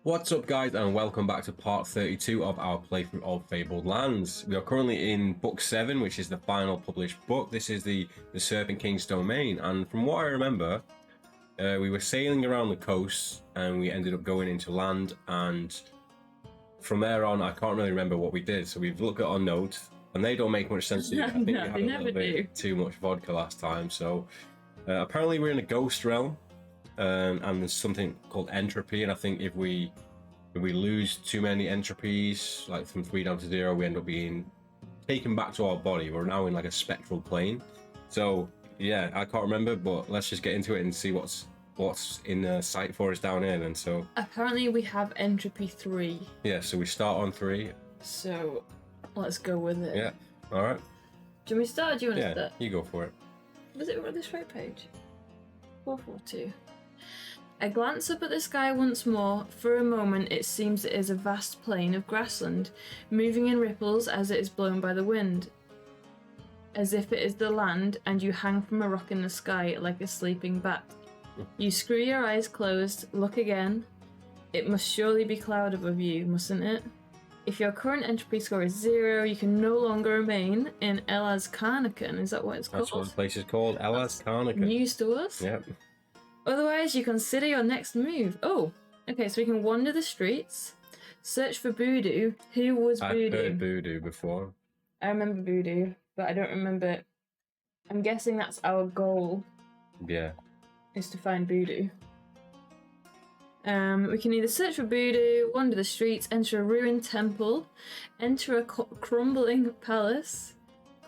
What's up guys, and welcome back to part 32 of our playthrough of Fabled Lands. We are currently in book 7, which is the final published book. This is the Serpent King's domain, and from what I remember, we were sailing around the coast and we ended up going into land, and from there on I can't really remember what we did. So we've looked at our notes and they don't make much sense to you. I think we had a little bit too much vodka last time. So apparently we're in a ghost realm. And there's something called entropy, and I think if we lose too many entropies, like from 3 down to 0, we end up being taken back to our body. We're now in like a spectral plane. So yeah, I can't remember, but let's just get into it and see what's in sight for us down here then. So apparently we have entropy 3. Yeah, so we start on 3. So let's go with it. Yeah, all right. Do you want me to start, or do you want to start? You go for it. Was it on this right page? 442. I glance up at the sky once more. For a moment it seems it is a vast plain of grassland, moving in ripples as it is blown by the wind, as if it is the land and you hang from a rock in the sky like a sleeping bat. You screw your eyes closed, look again. It must surely be cloud above you, mustn't it? If your current entropy score is 0, you can no longer remain in Elas Carnacan. Is that what it's called? That's what the place is called, Elas Carnacan. News to us? Yep. Otherwise, you consider your next move. Oh, okay, so we can wander the streets, search for Voodoo. Who was Voodoo? I've heard Voodoo before. I remember Voodoo, but I don't remember. I'm guessing that's our goal. Yeah. Is to find Voodoo. We can either search for Voodoo, wander the streets, enter a ruined temple, enter a crumbling palace,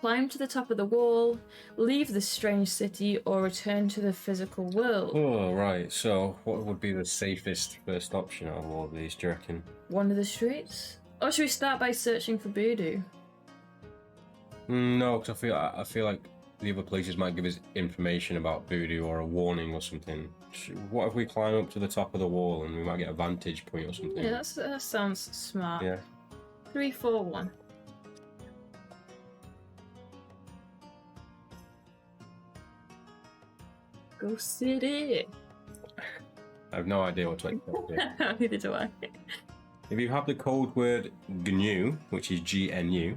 climb to the top of the wall, leave the strange city, or return to the physical world. Oh, right. So, what would be the safest first option out of all of these, do you reckon? Wander the streets? Or should we start by searching for Voodoo? No, because I feel like the other places might give us information about Voodoo or a warning or something. What if we climb up to the top of the wall and we might get a vantage point or something? Yeah, that sounds smart. Yeah. 3, 4, 1. Go City! I have no idea what to expect. Neither do I. If you have the code word GNU, which is GNU,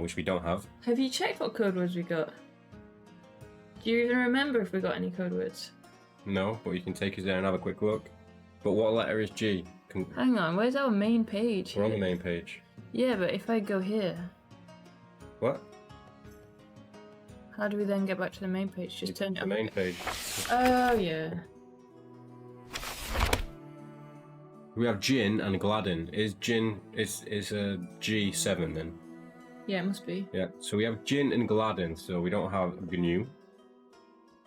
which we don't have. Have you checked what code words we got? Do you even remember if we got any code words? No, but you can take us there and have a quick look. But what letter is G? Hang on, where's our main page? We're on the main page. Yeah, but if I go here... What? How do we then get back to the main page? Just turn it on. The main page. Oh, yeah. We have Jin and Gladden. Is Jin is a G7 then? Yeah, it must be. Yeah, so we have Jin and Gladden, so we don't have GNU.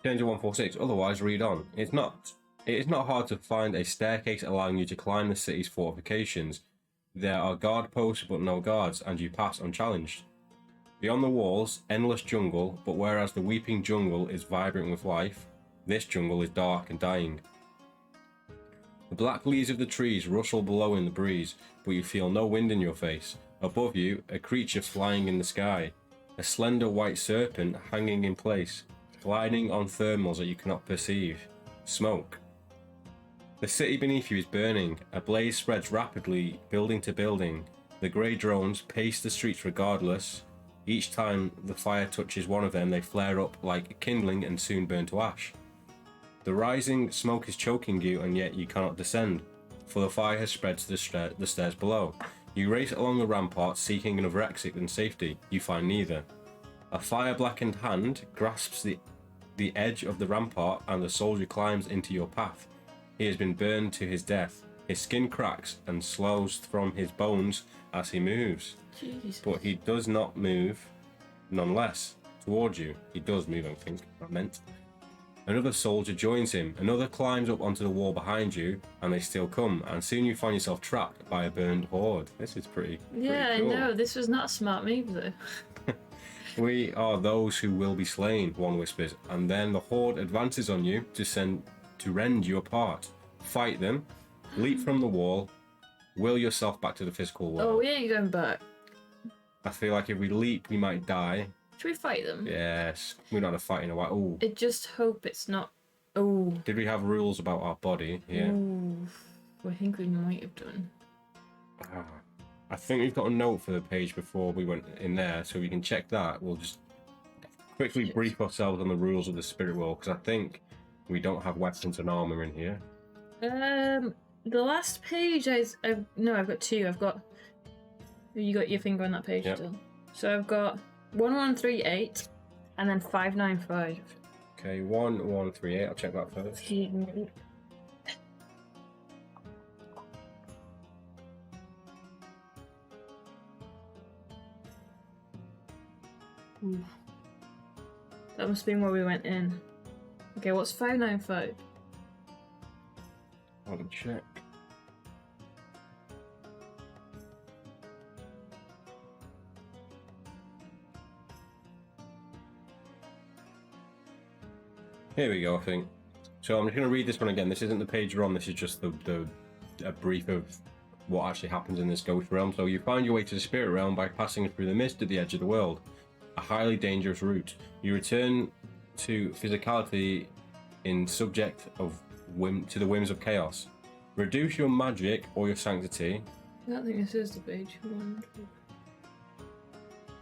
Turn to 146, otherwise read on. It is not hard to find a staircase allowing you to climb the city's fortifications. There are guard posts but no guards, and you pass unchallenged. Beyond the walls, endless jungle, but whereas the weeping jungle is vibrant with life, this jungle is dark and dying. The black leaves of the trees rustle below in the breeze, but you feel no wind in your face. Above you, a creature flying in the sky, a slender white serpent hanging in place, gliding on thermals that you cannot perceive. Smoke. The city beneath you is burning, a blaze spreads rapidly, building to building. The grey drones pace the streets regardless. Each time the fire touches one of them, they flare up like kindling and soon burn to ash. The rising smoke is choking you, and yet you cannot descend, for the fire has spread to the stairs below. You race along the rampart, seeking another exit and safety. You find neither. A fire-blackened hand grasps the edge of the rampart, and the soldier climbs into your path. He has been burned to his death. His skin cracks and slows from his bones as he moves. Jesus. But he does not move, nonetheless, towards you. He does move, I think, I meant. Another soldier joins him. Another climbs up onto the wall behind you, and they still come. And soon you find yourself trapped by a burned horde. This is pretty cool. I know. This was not a smart move, though. We are those who will be slain, one whispers. And then the horde advances on you to rend you apart. Fight them. Leap from the wall. Will yourself back to the physical world. Oh, we ain't going back. I feel like if we leap, we might die. Should we fight them? Yes. We're not a fight in a while. Ooh. I just hope it's not... Oh. Did we have rules about our body? Yeah. Ooh. I think we might have done. I think we've got a note for the page before we went in there, so we can check that. We'll just quickly brief ourselves on the rules of the spirit world, because I think we don't have weapons and armor in here. The last page, I've got two. I've got. You got your finger on that page still. So I've got 1138, and then 595. Okay, 1138. I'll check that first. Ooh. That must have been where we went in. Okay, what's 595? I'll check. Here we go, I think. So I'm just going to read this one again. This isn't the page we're on, this is just a brief of what actually happens in this ghost realm. So you find your way to the spirit realm by passing through the mist at the edge of the world. A highly dangerous route. You return to physicality in subject of to the whims of chaos. Reduce your magic or your sanctity. I don't think this is the page.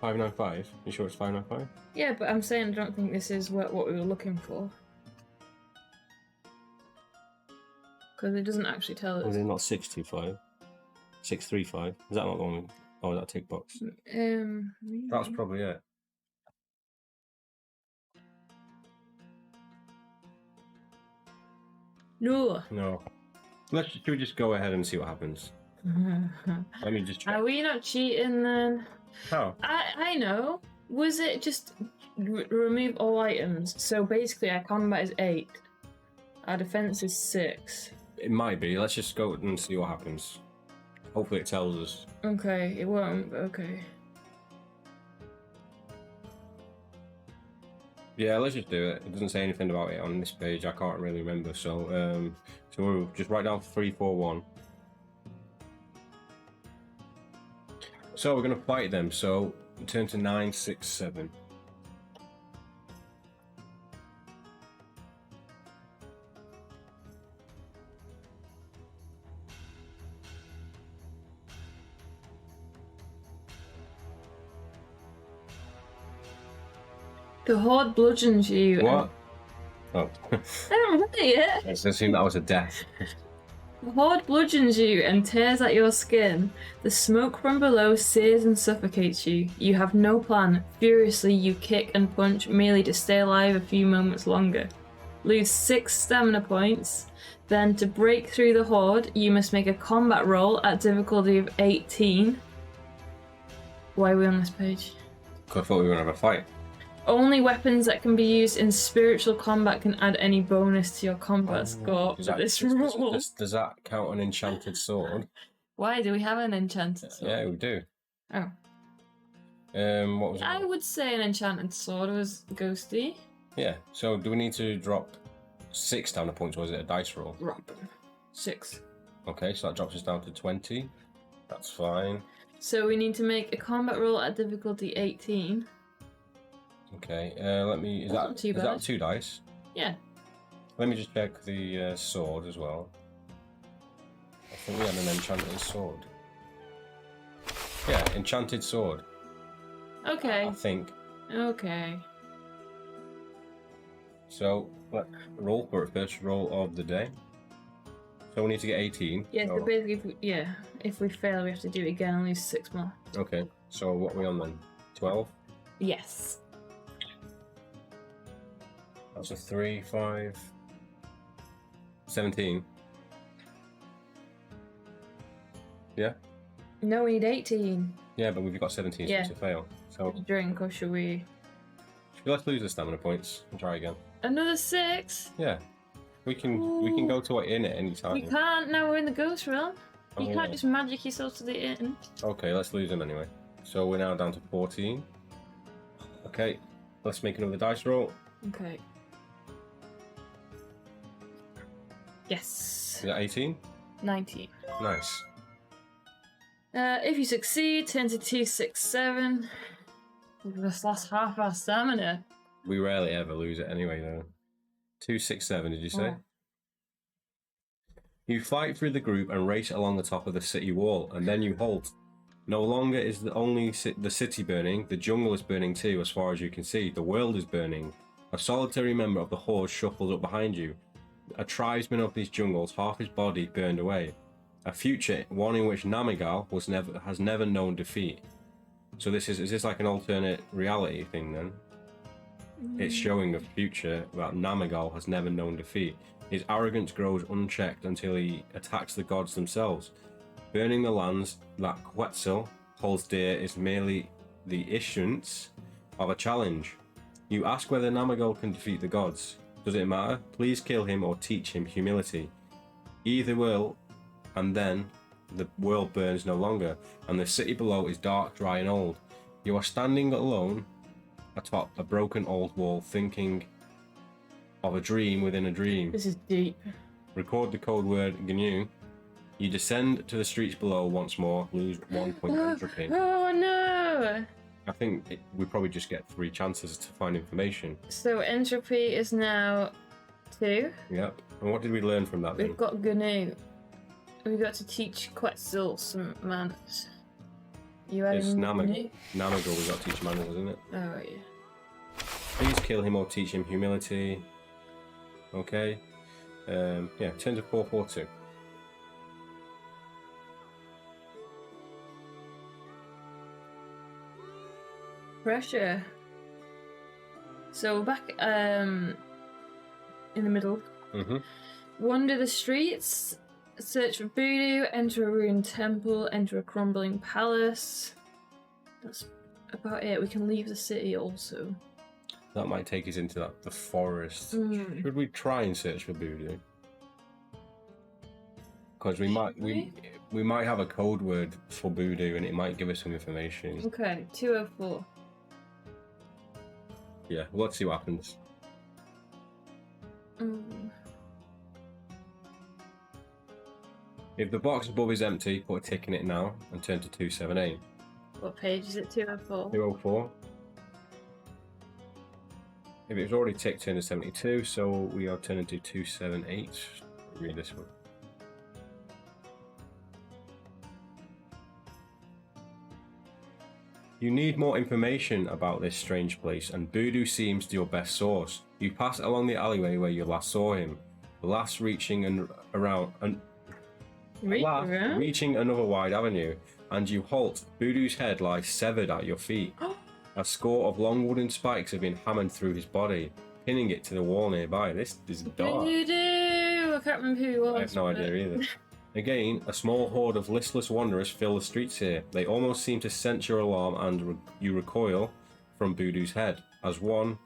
595? You sure it's 595? Yeah, but I'm saying I don't think this is what we were looking for. Because it doesn't actually tell us. Is it not 625? 635? Is that not the one? Oh, that tick box. That's probably it. No. No. Should we just go ahead and see what happens? Let me just check. Are we not cheating then? How? I know. Was it just remove all items? So basically our combat is 8. Our defense is 6. It might be. Let's just go and see what happens. Hopefully it tells us. Okay, it won't, but okay. Yeah, let's just do it. It doesn't say anything about it on this page. I can't really remember. So we'll just write down 341. So we're going to fight them. So turn to 967. The horde bludgeons you. What? Oh. I don't remember it. Let's assume that was a death. The horde bludgeons you and tears at your skin. The smoke from below sears and suffocates you. You have no plan. Furiously, you kick and punch merely to stay alive a few moments longer. Lose 6 stamina points. Then, to break through the horde, you must make a combat roll at difficulty of 18. Why are we on this page? I thought we were going to have a fight. Only weapons that can be used in spiritual combat can add any bonus to your combat score for this rule. Does that count an enchanted sword? Why do we have an enchanted sword? Yeah, we do. Oh. What was it? I would say an enchanted sword was ghosty. Yeah, so do we need to drop 6 stamina points, or is it a dice roll? Drop 6. Okay, so that drops us down to 20. That's fine. So we need to make a combat roll at difficulty 18. Okay, let me... Is that 2 dice? Yeah. Let me just check the sword as well. I think we had an enchanted sword. Yeah, enchanted sword. Okay. I think. Okay. So, roll for it, first roll of the day. So we need to get 18. Yeah, so basically, if we fail, we have to do it again and lose 6 more. Okay, so what are we on then? 12? Yes. That's a 3, 5, 17. Yeah? No, we need 18. Yeah, but we've got 17 Yeah. to fail. So Drink, or should we? let's lose the stamina points and try again. Another 6? Yeah. We can go to it in at any time. We can't, now we're in the ghost realm. You Oh, can't yeah. just magic yourself to the end. Okay, let's lose them anyway. So we're now down to 14. Okay, let's make another dice roll. Okay. Yes. Is that 18? 19. Nice. If you succeed, turn to 267. We've just lost half our stamina. We rarely ever lose it anyway, though. 267, did you say? Oh. You fight through the group and race along the top of the city wall, and then you halt. No longer is the city burning, the jungle is burning too, as far as you can see. The world is burning. A solitary member of the horde shuffles up behind you. A tribesman of these jungles, half his body burned away. A future, one in which Namigal has never known defeat. So is this like an alternate reality thing then? It's showing a future that Namigal has never known defeat. His arrogance grows unchecked until he attacks the gods themselves. Burning the lands that Quetzal holds dear is merely the issuance of a challenge. You ask whether Namigal can defeat the gods. Does it matter? Please kill him or teach him humility. Either will, and then the world burns no longer, and the city below is dark, dry, and old. You are standing alone atop a broken old wall, thinking of a dream within a dream. This is deep. Record the code word GNU. You descend to the streets below once more, lose 1 point entropy. Oh no! I think we probably just get 3 chances to find information. So entropy is now 2. Yep. And what did we learn from that then? We've got GNU. We got to teach Quetzal some manners. You had It's GNU? Namigal we got to teach manners, isn't it? Oh yeah. Please kill him or teach him humility. Okay. Yeah, turn to 442. Pressure. So we're back in the middle. Mm-hmm. Wander the streets, search for voodoo, enter a ruined temple, enter a crumbling palace. That's about it. We can leave the city also. That might take us into the forest. Mm. Should we try and search for voodoo? Because we might have a code word for voodoo and it might give us some information. Okay, 204. Yeah, let's see what happens. If the box above is empty, put a tick in it now and turn to 278. What page is it? 204. 204. If it's already ticked, turn to 72, so we are turning to 278. Read this one. You need more information about this strange place, and voodoo seems your best source. You pass along the alleyway where you last saw him, reaching another wide avenue, and you halt. Voodoo's head lies severed at your feet. A score of long wooden spikes have been hammered through his body, pinning it to the wall nearby. This is dark. Voodoo! I can't remember who he was. I have no idea either. Again, a small horde of listless wanderers fill the streets here. They almost seem to sense your alarm, and you recoil from Voodoo's head. As one,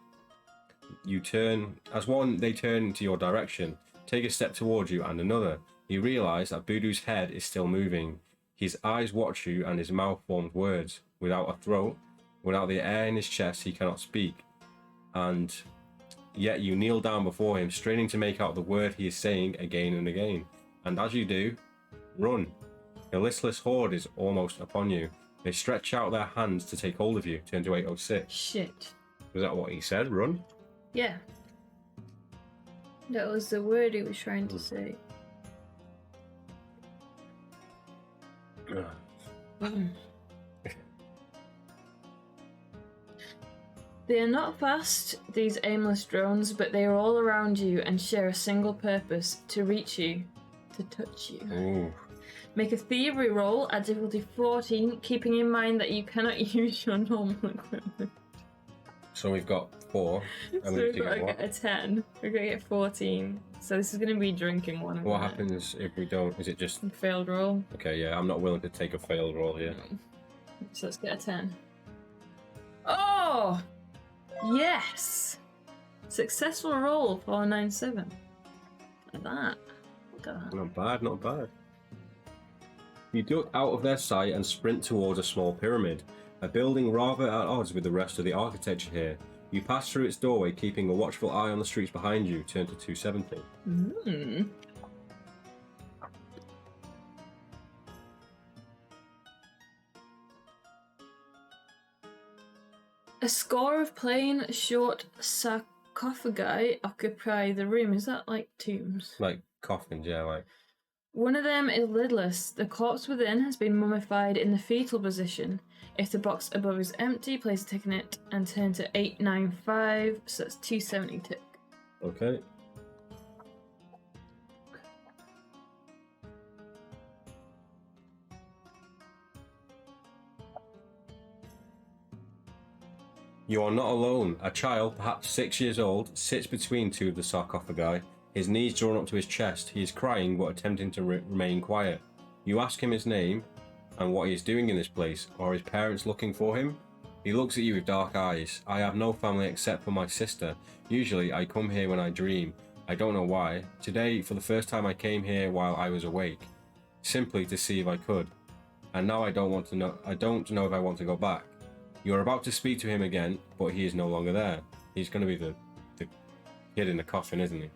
they turn to your direction, take a step towards you, and another. You realise that Voodoo's head is still moving. His eyes watch you, and his mouth forms words. Without a throat, without the air in his chest, he cannot speak. And yet you kneel down before him, straining to make out the word he is saying again and again. And as you do, run. The listless horde is almost upon you. They stretch out their hands to take hold of you. Turn to 806. Shit. Was that what he said? Run? Yeah. That was the word he was trying to say. They are not fast, these aimless drones, but they are all around you and share a single purpose: to reach you, to touch you. Ooh. Make a thievery roll at difficulty 14, keeping in mind that you cannot use your normal equipment. So we've got 4. And So we need we've to got get to what? get a 10. We're going to get 14. So this is going to be drinking one. What happens if we don't? Is it just... Failed roll. Okay, yeah, I'm not willing to take a failed roll here. So let's get a 10. Oh! Yes! Successful roll, 497. Like that. Look at that. Not bad, not bad. You duck out of their sight and sprint towards a small pyramid, a building rather at odds with the rest of the architecture here. You pass through its doorway, keeping a watchful eye on the streets behind you. Turn to 270. A score of plain, short sarcophagi occupy the room. Is that like tombs? Like coffins, yeah, like... One of them is lidless. The corpse within has been mummified in the fetal position. If the box above is empty, place a tick in it and turn to 895, so that's 270 tick. Okay. You are not alone. A child, perhaps 6 years old, sits between two of the sarcophagi, his knees drawn up to his chest. He is crying but attempting to remain quiet. You ask him his name and what he is doing in this place. Are his parents looking for him? He looks at you with dark eyes. I have no family except for my sister. Usually I come here when I dream. I don't know why. Today, for the first time, I came here while I was awake, simply to see if I could. And now I don't know if I want to go back. You are about to speak to him again, but he is no longer there. He's going to be the kid in the coffin, isn't he?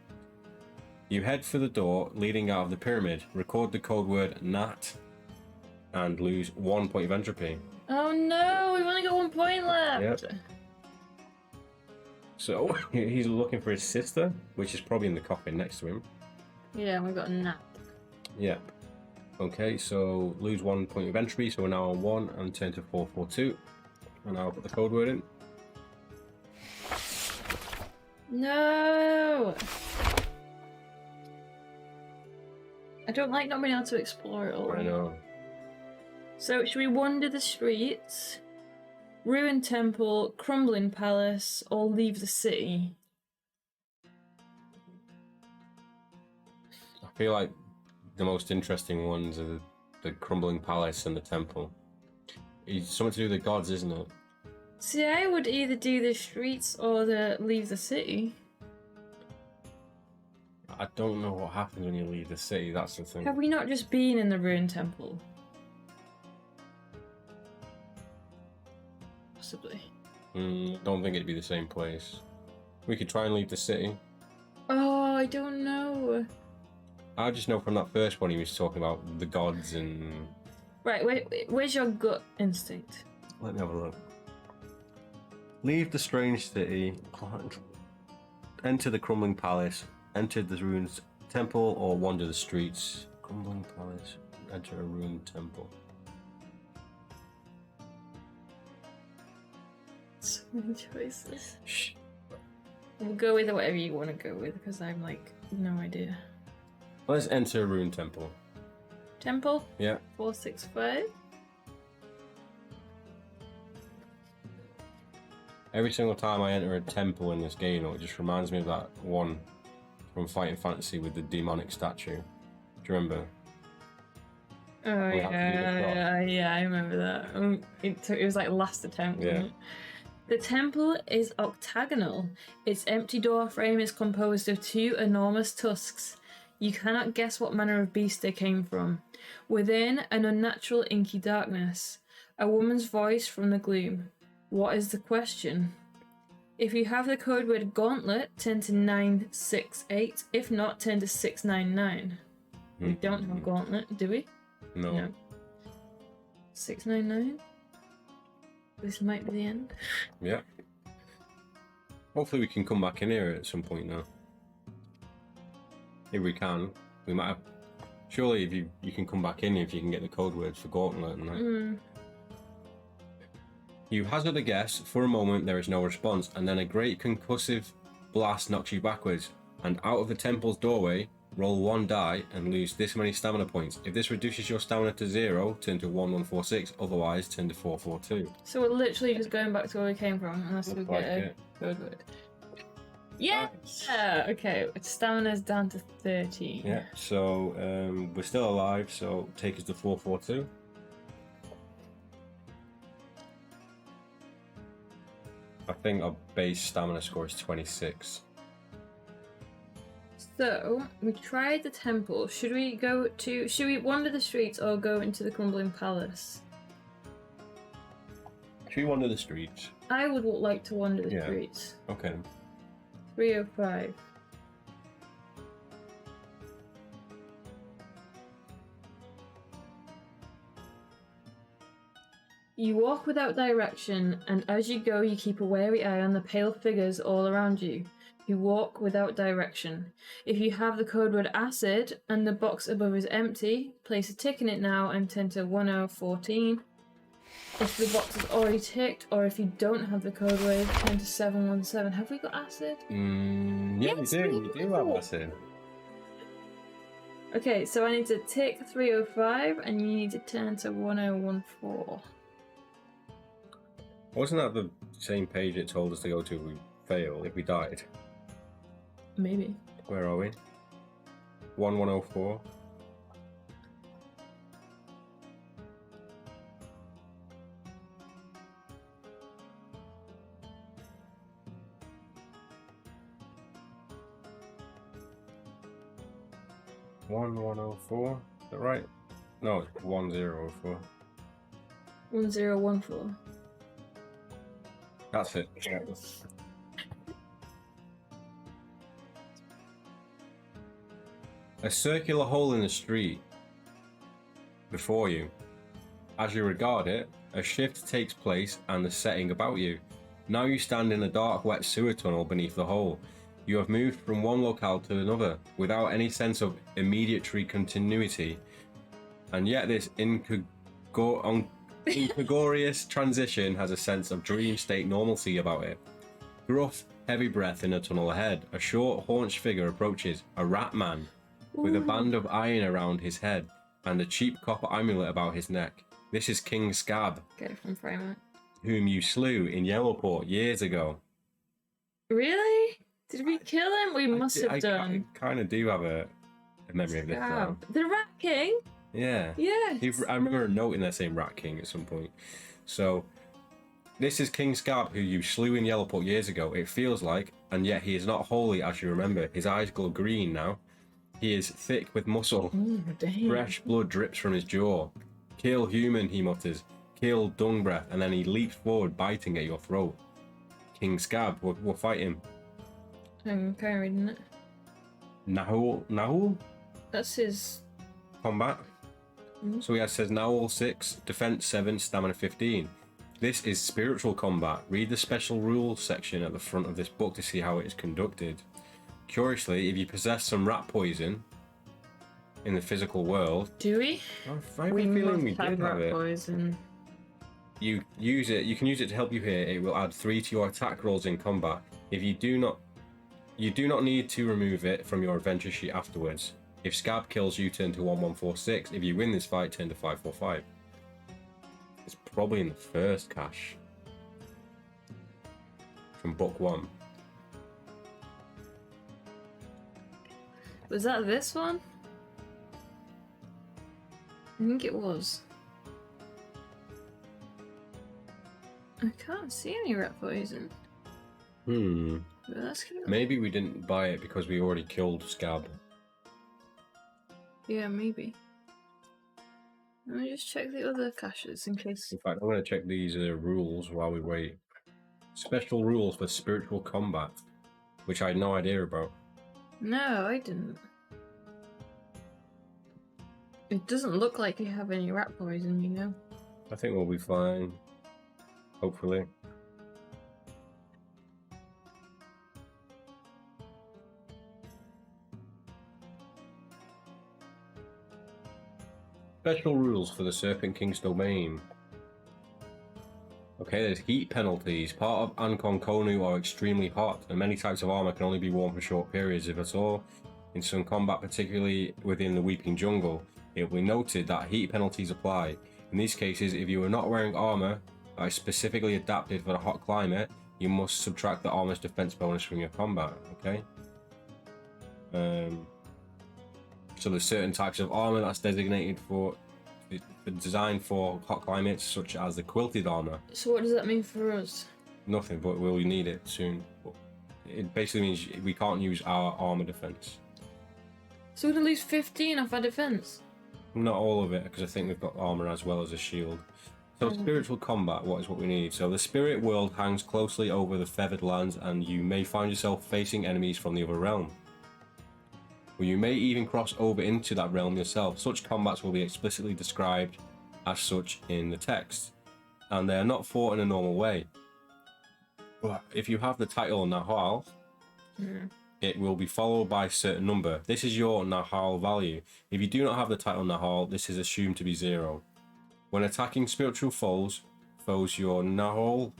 You head for the door leading out of the pyramid, record the code word NAT, and lose 1 point of entropy. Oh no, we've only got 1 point left. Yep. So, he's looking for his sister, which is probably in the coffin next to him. Yeah, we've got a nap. Yep. Okay, so lose 1 point of entropy, so we're now on 1 and turn to 442. And I'll put the code word in. No! I don't like not being able to explore it all. I know. So, should we wander the streets, ruined temple, crumbling palace, or leave the city? I feel like the most interesting ones are the crumbling palace and the temple. It's something to do with the gods, isn't it? See, I would either do the streets or leave the city. I don't know what happens when you leave the city, that's the thing. Have we not just been in the ruined temple? Possibly. Don't think it'd be the same place. We could try and leave the city. Oh, I don't know. I just know from that first one he was talking about the gods and... Right, where's your gut instinct? Let me have a look. Leave the strange city, enter the crumbling palace, enter the ruined temple, or wander the streets. Crumbling palace, enter a ruined temple. So many choices. Shh. We'll go with whatever you want to go with, because I'm like, no idea. Let's enter a ruined temple. Temple? Yeah. 465. Every single time I enter a temple in this game, it just reminds me of that one from Fighting Fantasy with the demonic statue. Do you remember? Oh yeah, I remember that. It was like last attempt. Yeah. Wasn't it? The temple is octagonal. Its empty door frame is composed of 2 enormous tusks. You cannot guess what manner of beast they came from. Within, an unnatural inky darkness. A woman's voice from the gloom. What is the question? If you have the code word gauntlet, turn to 968. If not, turn to 699. We don't have gauntlet, do we? No. 699? This might be the end. Yeah. Hopefully we can come back in here at some point now. If we can. We might have... Surely if you can come back in if you can get the code words for gauntlet and that. You hazard a guess. For a moment there is no response, and then a great concussive blast knocks you backwards. And out of the temple's doorway, roll 1 die and lose this many stamina points. If this reduces your stamina to 0, turn to 1146, otherwise turn to 442. So we're literally just going back to where we came from, unless we Looks like get a it. code word. Yeah! Okay, stamina's down to 30. Yeah, so we're still alive, so take us to 442. I think our base stamina score is 26. So, we tried the temple. Should we wander the streets or go into the crumbling palace? Should we wander the streets? I would like to wander the Yeah. streets. Okay. 305. You walk without direction, and as you go, you keep a wary eye on the pale figures all around you. You walk without direction. If you have the code word acid and the box above is empty, place a tick in it now and turn to 1014. If the box is already ticked, or if you don't have the code word, turn to 717. Have we got acid? Yeah, Yes, we do have acid. Okay, so I need to tick 305 and you need to turn to 1014. Wasn't that the same page it told us to go to if we fail, if we died? Maybe. Where are we? 1104. One 104. Is that right? No, it's 1004. 1014. That's it. Yeah. A circular hole in the street before you. As you regard it, a shift takes place and the setting about you. Now you stand in a dark, wet sewer tunnel beneath the hole. You have moved from one locale to another without any sense of immediate continuity, and yet this incongruous transition has a sense of dream state normalcy about it. Gruff, heavy breath in a tunnel ahead. A short, haunched figure approaches, a rat man, with a band of iron around his head and a cheap copper amulet about his neck. This is King Scarb, Get it from Framer. whom you slew in Yellowport years ago. Really? Did we kill him? We must have done. I kind of do have a memory of this now. The Rat King? Yeah. Yes. I remember a note in there saying Rat King at some point. So, this is King Scarb, who you slew in Yellowport years ago, it feels like, and yet he is not holy as you remember. His eyes glow green now. He is thick with muscle. Damn. Fresh blood drips from his jaw. Kill human, he mutters. Kill dung breath, and then he leaps forward, biting at your throat. King Scarb, we'll fight him. I'm kind of reading it. Nahul? That's his... Combat. Mm-hmm. So he says Nahul 6, Defense 7, Stamina 15. This is spiritual combat. Read the special rules section at the front of this book to see how it is conducted. Curiously, if you possess some rat poison in the physical world... Do we? I have a feeling we did have rat it. poison. You use it. You can use it to help you here. It will add 3 to your attack rolls in combat. If you do not need to remove it from your adventure sheet afterwards. If Scarb kills you, turn to 1146. If you win this fight, turn to 545. It's probably in the first cache from book 1. Was that this one? I think it was. I can't see any rat poison. But that's cool. Maybe we didn't buy it because we already killed Scarb. Yeah, maybe. Let me just check the other caches in case. In fact, I'm going to check these rules while we wait. Special rules for spiritual combat, which I had no idea about. No, I didn't. It doesn't look like you have any rat poison, you know. I think we'll be fine. Hopefully. Special rules for the Serpent King's domain. Okay, there's heat penalties. Part of Ancon Konu are extremely hot, and many types of armor can only be worn for short periods, if at all. In some combat, particularly within the Weeping Jungle, it will be noted that heat penalties apply. In these cases, if you are not wearing armor that is specifically adapted for the hot climate, you must subtract the armor's defense bonus from your combat. Okay. So there's certain types of armor that's designated for, designed for hot climates, such as the Quilted Armor. So what does that mean for us? Nothing, but we'll need it soon. But it basically means we can't use our armor defense. So we'd lose 15 off our defense? Not all of it, because I think we've got armor as well as a shield. So spiritual combat, what we need? So the spirit world hangs closely over the Fabled Lands, and you may find yourself facing enemies from the other realm. Or you may even cross over into that realm yourself. Such combats will be explicitly described as such in the text, and they are not fought in a normal way. But if you have the title Nahal, It will be followed by a certain number. This is your Nahal value. If you do not have the title Nahal, this is assumed to be 0. When attacking spiritual foes, your Nahal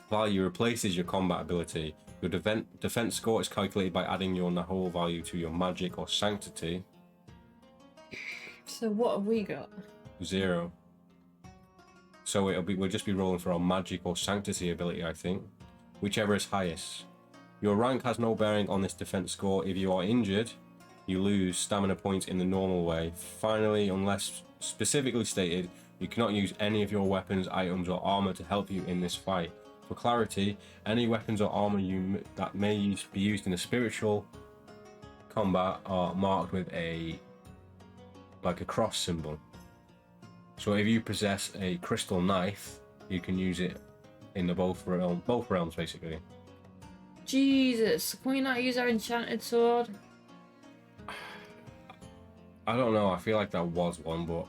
value replaces your combat ability. Your defense score is calculated by adding your Nahal value to your magic or sanctity. So what have we got? 0. So we'll just be rolling for our magic or sanctity ability, I think. Whichever is highest. Your rank has no bearing on this defense score. If you are injured, you lose stamina points in the normal way. Finally, unless specifically stated, you cannot use any of your weapons, items, or armor to help you in this fight. For clarity, any weapons or armor that may be used in a spiritual combat are marked with a cross symbol. So if you possess a crystal knife, you can use it in the both realms basically. Jesus, can we not use our enchanted sword? I don't know, I feel like there was one, but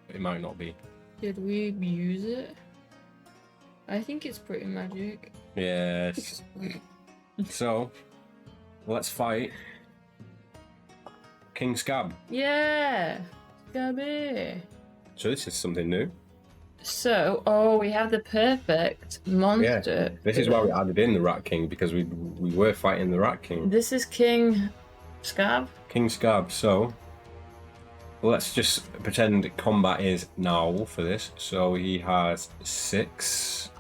it might not be. Did we use it? I think it's pretty magic. Yes. So, let's fight King Scarb. Yeah! Scabby! So this is something new. So, we have the perfect monster. Yeah, this is why we added in the Rat King, because we were fighting the Rat King. This is King Scarb. King Scarb, so let's just pretend combat is now for this. So he has 6.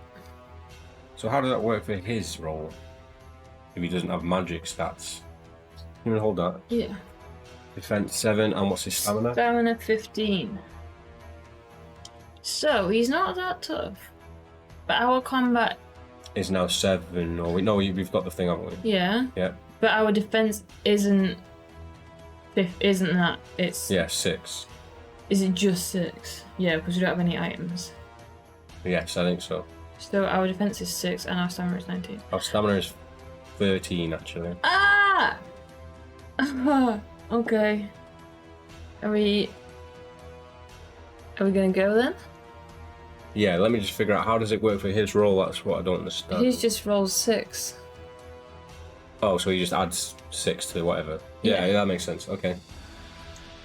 So how does that work for his role? If he doesn't have magic stats. Can you hold that? Yeah. Defense 7, and what's his stamina? Stamina 15. So, he's not that tough. But our combat... Is now 7, or we've got the thing, haven't we? Yeah. Yeah. But our defense isn't that. It's... Yeah, 6. Is it just 6? Yeah, because we don't have any items. Yes, I think so. So our defense is 6 and our stamina is 19. Our stamina is 13, actually. Ah! Okay. Are we gonna go then? Yeah, let me just figure out how does it work for his role. That's what I don't understand. He's just rolls 6. Oh, so he just adds 6 to whatever. Yeah, that makes sense. Okay.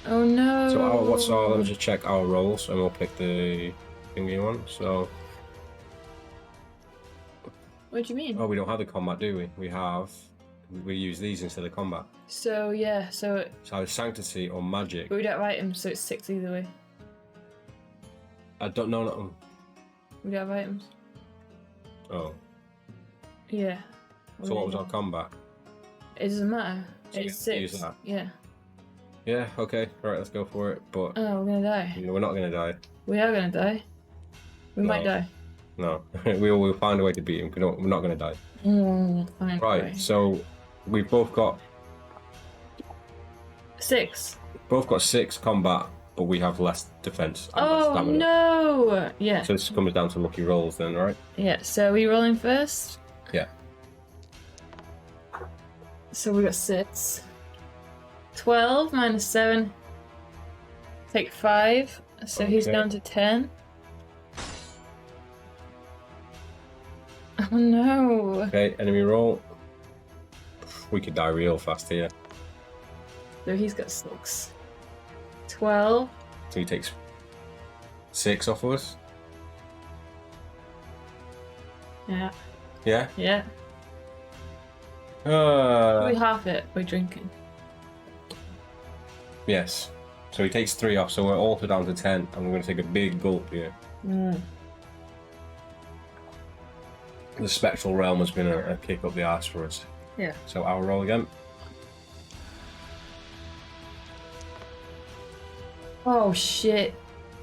Oh no. So let me just check our rolls and we'll pick the thingy one. So. What do you mean? Oh, we don't have the combat, do we? We use these instead of combat. So yeah, so either sanctity or magic. but we don't have items, so it's 6 either way. I don't know. No. We don't have items. Oh. Yeah. So what was our combat? It doesn't matter. So we It's have to use 6. that? Yeah. Yeah. Okay. Right. Let's go for it. But Oh, we're gonna die. we're not gonna die. We are gonna die. We might die. No. We'll find a way to beat him. We're not gonna die. Fine. Right. So we've both got 6. 6 combat, but we have less defense. And less Oh stamina. no! Yeah. So this comes down to lucky rolls then, right? Yeah. So are we rolling first? Yeah. So we got 6. 12 minus 7. Take 5. So he's Okay. down to 10. Oh no. Okay, enemy roll. We could die real fast here. So he's got 6. 12. So he takes 6 off of us. Yeah. Yeah? Yeah. We half it by drinking. Yes. So he takes 3 off, so we're also down to 10, and we're going to take a big gulp here. The spectral realm has been a kick up the arse for us. Yeah. So I'll roll again. Oh shit.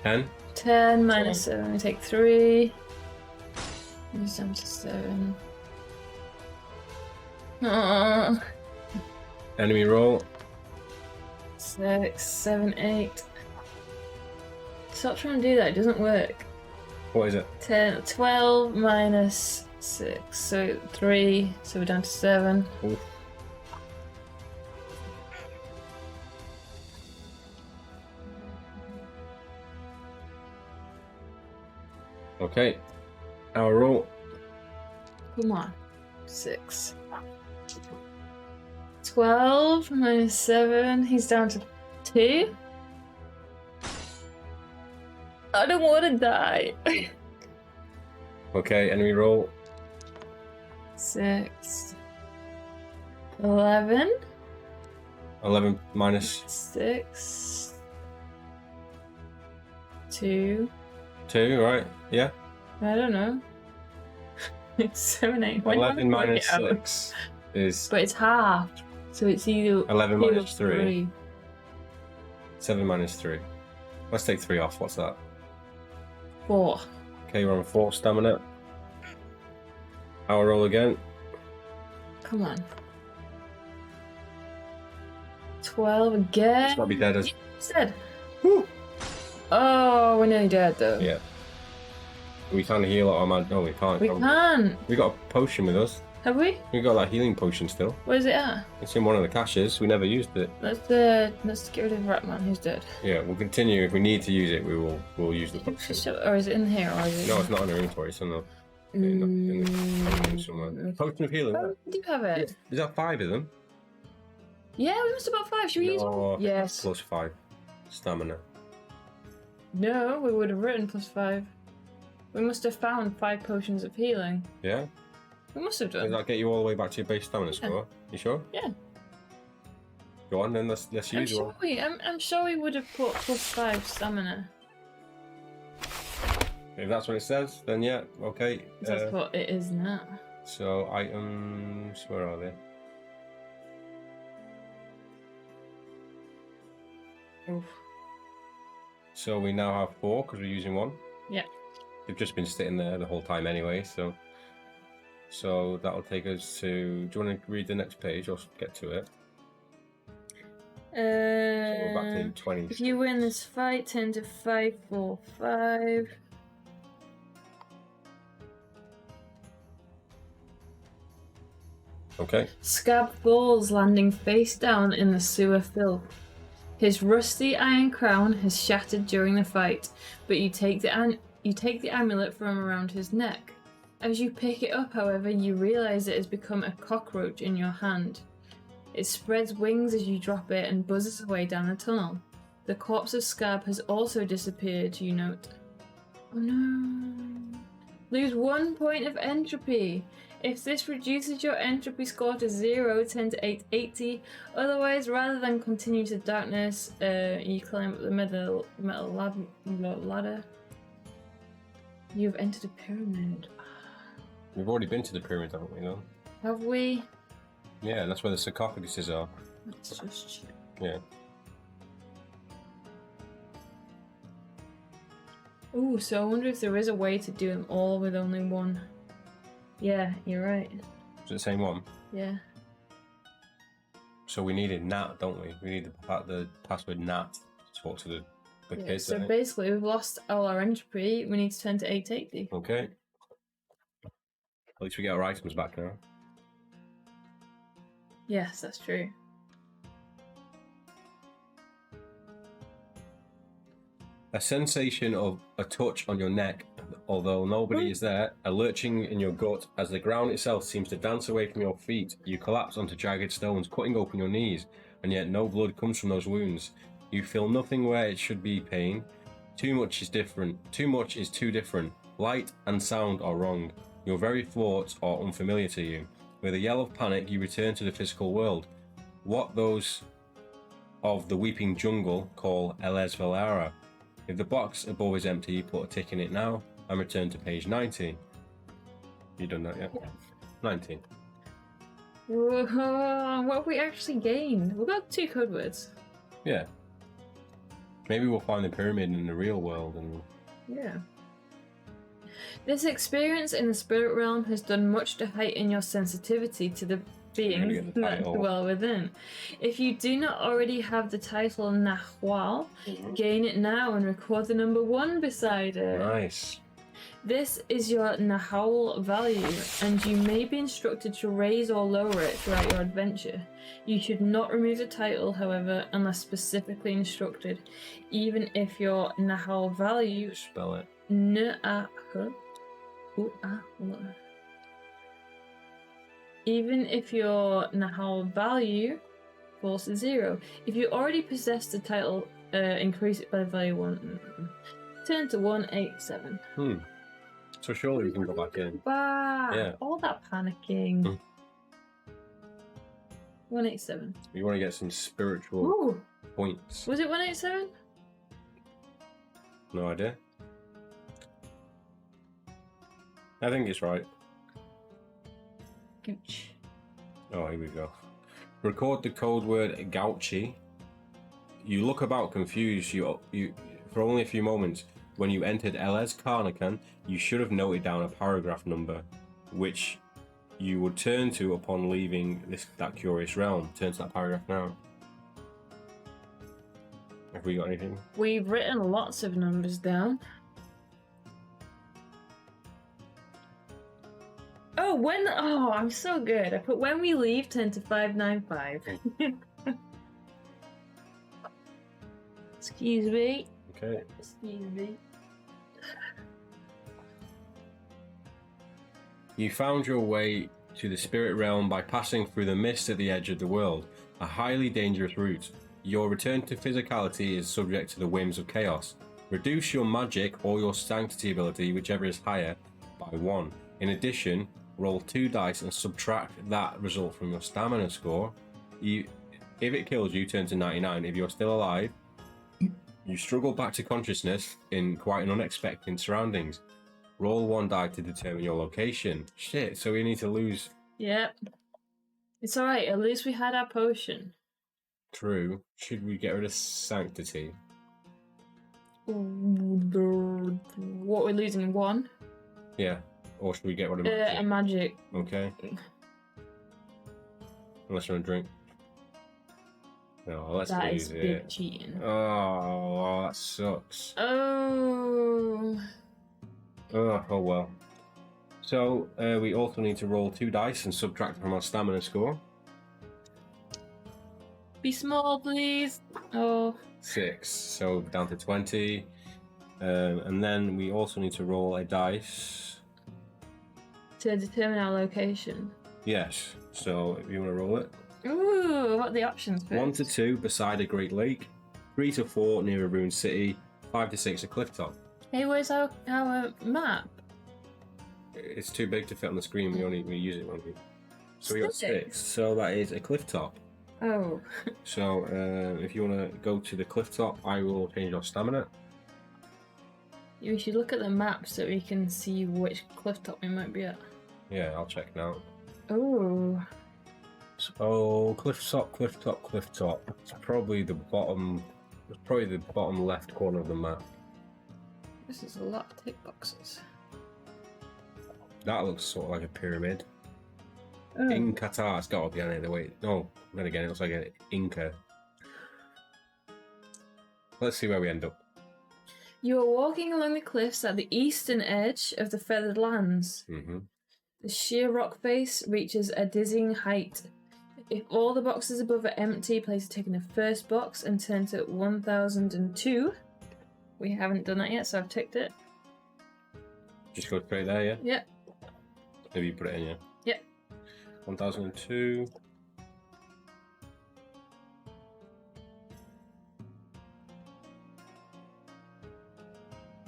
10. 10 minus 7. We take 3. He's down to 7. Aww. Enemy roll. 6, 7, 8. Stop trying to do that, it doesn't work. What is it? 10, 12 minus 6, so 3, so we're down to 7. Oof. Okay. Our roll. Come on. 6. 12 minus 7. He's down to 2. I don't want to die. Okay, enemy roll. 6. 11. 11 minus 6. 2. 2, right? Yeah. I don't know. It's 7, 8. When 11 minus 6 is... But it's half. So it's either 11 2 or minus 3. 7 minus 3. Let's take 3 off. What's that? 4. Okay, we're on 4 stamina. I'll roll again. Come on. 12 again. Let's not be dead as... Dead. Oh, we're nearly dead though. Yeah. We can't heal our man. No, we can't. We can't. We got a potion with us. Have we? We got that healing potion still. Where's it at? It's in one of the caches. We never used it. Let's get rid of Ratman who's dead. Yeah, we'll continue. If we need to use it, we'll use the potion. Or is it in here? Or is it? No, it's not in our inventory. It's in the somewhere. Potion of healing. Oh, we do have it. Is that 5 of them? Yeah, we must have about 5. Should we use one? Yes. Plus 5 stamina. No, we would have written plus 5. We must have found 5 potions of healing. Yeah. We must have done. Does that get you all the way back to your base stamina score? You sure? Yeah. Go on then. Let's use one. I'm sure we would have put plus 5 stamina. If that's what it says, then yeah, okay. That's what it is now. So items, where are they? Oof. So we now have 4 because we're using 1. Yeah. They've just been sitting there the whole time anyway, so that'll take us to... Do you want to read the next page or get to it? So we're back to 20. If you win this fight, turn to 5, 4, 5. Okay. Scarb falls, landing face down in the sewer filth. His rusty iron crown has shattered during the fight, but you take the amulet from around his neck. As you pick it up, however, you realize it has become a cockroach in your hand. It spreads wings as you drop it and buzzes away down the tunnel. The corpse of Scarb has also disappeared, you note. Oh no. Lose 1 point of entropy. If this reduces your entropy score to 0, turn to 880. Otherwise, rather than continue to darkness, you climb up the metal ladder. You've entered a pyramid. We've already been to the pyramid, haven't we, though? Have we? Yeah, that's where the sarcophaguses are. Let's just check. Yeah. Ooh, so I wonder if there is a way to do them all with only one. Yeah, you're right. Is it the same one? Yeah. So we needed Nat, don't we? We need the password Nat to talk to the kids. So basically, we've lost all our entropy. We need to turn to 880. Okay. At least we get our items back now. Yes, that's true. A sensation of a touch on your neck, although nobody is there, a lurching in your gut as the ground itself seems to dance away from your feet. You collapse onto jagged stones, cutting open your knees, and yet no blood comes from those wounds. You feel nothing where it should be pain. Too much is different. Too much is too different. Light and sound are wrong. Your very thoughts are unfamiliar to you. With a yell of panic, you return to the physical world. What those of the Weeping Jungle call Eles Velara. If the box above is empty, put a tick in it now and return to page 19. You done that yet? Yeah. 19. Whoa, what have we actually gained? We've got 2 code words. Yeah. Maybe we'll find the pyramid in the real world and... Yeah. This experience in the spirit realm has done much to heighten your sensitivity to the beings that dwell within. If you do not already have the title Nahwal, gain it now and record the number 1 beside it. Nice. This is your Nahal value, and you may be instructed to raise or lower it throughout your adventure. You should not remove the title, however, unless specifically instructed, even if your Nahal value Spell it. Even if your Nahal value falls to 0. If you already possess the title, increase it by the value 1. Turn to 187. So surely we can go back in. Wow. Yeah. All that panicking. 187. We want to get some spiritual Ooh. points. Was it 187? No idea. I think it's right. Gooch. Oh, here we go. Record the code word Gauchi. You look about confused. You for only a few moments. When you entered LS Karnakan, you should have noted down a paragraph number, which you would turn to upon leaving that curious realm. Turn to that paragraph now. Have we got anything? We've written lots of numbers down. Oh, I'm so good. I put when we leave, turn to 595. Excuse me. Okay. Excuse me. You found your way to the spirit realm by passing through the mist at the edge of the world, a highly dangerous route. Your return to physicality is subject to the whims of chaos. Reduce your magic or your sanctity ability, whichever is higher, by 1. In addition, roll 2 dice and subtract that result from your stamina score. If it kills you, turn to 99. If you're still alive, you struggle back to consciousness in quite an unexpected surroundings. Roll 1 die to determine your location. Shit, so we need to lose. Yep. It's alright, at least we had our potion. True. Should we get rid of sanctity? What, we're losing 1? Yeah. Or should we get rid of magic? A magic. Okay. Unless you want to drink. No, let's That lose is it. big cheating. Oh, that sucks. Oh. Oh well. So, we also need to roll 2 dice and subtract from our stamina score. Be small, please. Oh. 6, so down to 20. And then we also need to roll a dice. To determine our location. Yes, so if you want to roll it. Ooh, what are the options first? 1 to 2 beside a great lake. 3 to 4 near a ruined city. 5 to 6 a cliff top. Hey, where's our map? It's too big to fit on the screen. We use it when we. So we got 6. 6. So that is a cliff top. Oh. So if you want to go to the cliff top, I will change your stamina. We should look at the map so we can see which cliff top we might be at. Yeah, I'll check now. Oh. So cliff top, cliff top, cliff top. It's probably the bottom. It's probably the bottom left corner of the map. This is a lot of tick boxes. That looks sort of like a pyramid. Oh. In Qatar, it's got to be on it. Wait, no. Then again, it looks like an Inca. Let's see where we end up. You are walking along the cliffs at the eastern edge of the Feathered Lands. Mm-hmm. The sheer rock face reaches a dizzying height. If all the boxes above are empty, place a tick in the first box and turn to 1002. We haven't done that yet, so I've ticked it. Just go straight there, yeah? Yep. Maybe you put it in, yeah? Yep. 1002.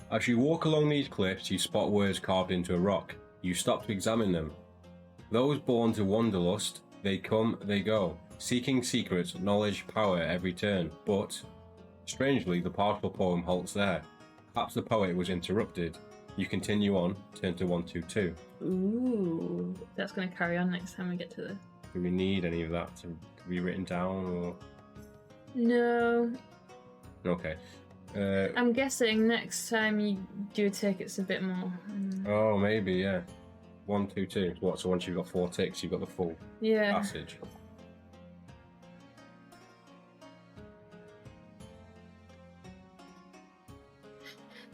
As you walk along these cliffs, you spot words carved into a rock. You stop to examine them. Those born to wanderlust, they come, they go, seeking secrets, knowledge, power every turn. But, strangely, the partial poem halts there. Perhaps the poet was interrupted. You continue on, turn to 122. Ooh, that's going to carry on next time we get to the... Do we need any of that to be written down, or...? No. Okay. I'm guessing next time you do a tick, it's a bit more. Oh, maybe, yeah. 122. What? So once you've got 4 ticks, you've got the full Yeah. passage.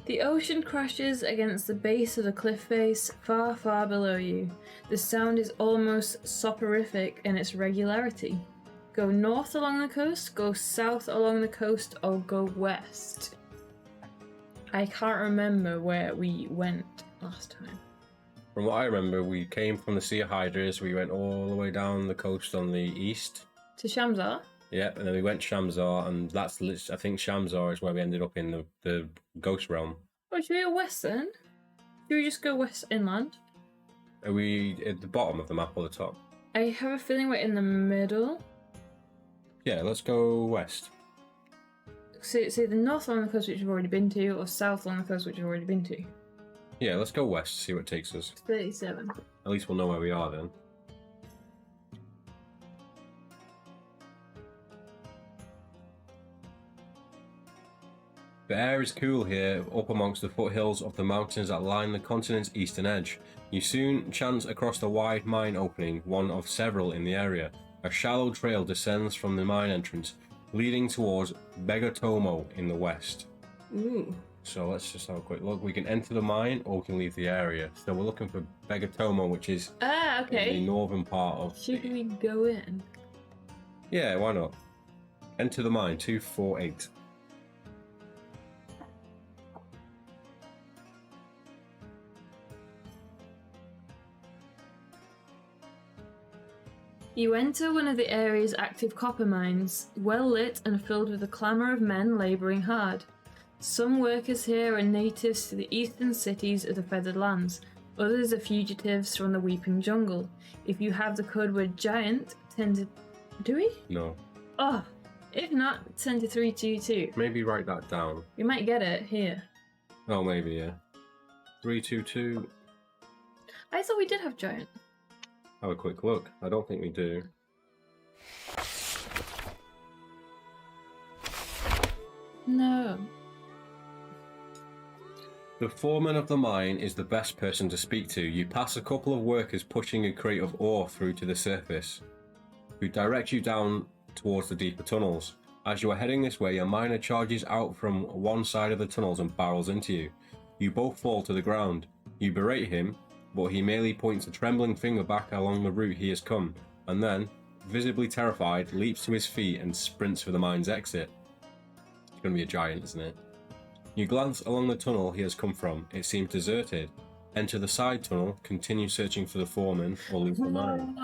The ocean crashes against the base of the cliff face, far, far below you. The sound is almost soporific in its regularity. Go north along the coast, go south along the coast, or go west. I can't remember where we went last time. From what I remember, we came from the Sea of Hydras, we went all the way down the coast on the east. To Shamzar? Yep, and then we went Shamzar, and that's I think Shamzar is where we ended up in the Ghost Realm. Oh, should we go west then? Should we just go west inland? Are we at the bottom of the map or the top? I have a feeling we're in the middle. Yeah, let's go west. So the north along the coast which we've already been to, or south along the coast which we've already been to? Yeah, let's go west, see what it takes us. 37. At least we'll know where we are then. The air is cool here, up amongst the foothills of the mountains that line the continent's eastern edge. You soon chance across the wide mine opening, one of several in the area. A shallow trail descends from the mine entrance, leading towards Begatomo in the west. Ooh. So let's just have a quick look. We can enter the mine or we can leave the area. So we're looking for Begatomo, which is okay. in the northern part of Should we go in? Yeah, why not? Enter the mine, 248. You enter one of the area's active copper mines, well lit and filled with the clamour of men labouring hard. Some workers here are natives to the eastern cities of the Feathered Lands, others are fugitives from the Weeping Jungle. If you have the code word giant, 10 to... Do we? No. Oh, if not, 10 to 322. Maybe write that down. We might get it here. Oh, maybe, yeah. 322. I thought we did have giant. Have a quick look. I don't think we do. No. The foreman of the mine is the best person to speak to. You pass a couple of workers pushing a crate of ore through to the surface, who direct you down towards the deeper tunnels. As you are heading this way, a miner charges out from one side of the tunnels and barrels into you. You both fall to the ground. You berate him, but he merely points a trembling finger back along the route he has come, and then, visibly terrified, leaps to his feet and sprints for the mine's exit. It's going to be a giant, isn't it? You glance along the tunnel he has come from. It seems deserted. Enter the side tunnel, continue searching for the foreman, or leave the mine.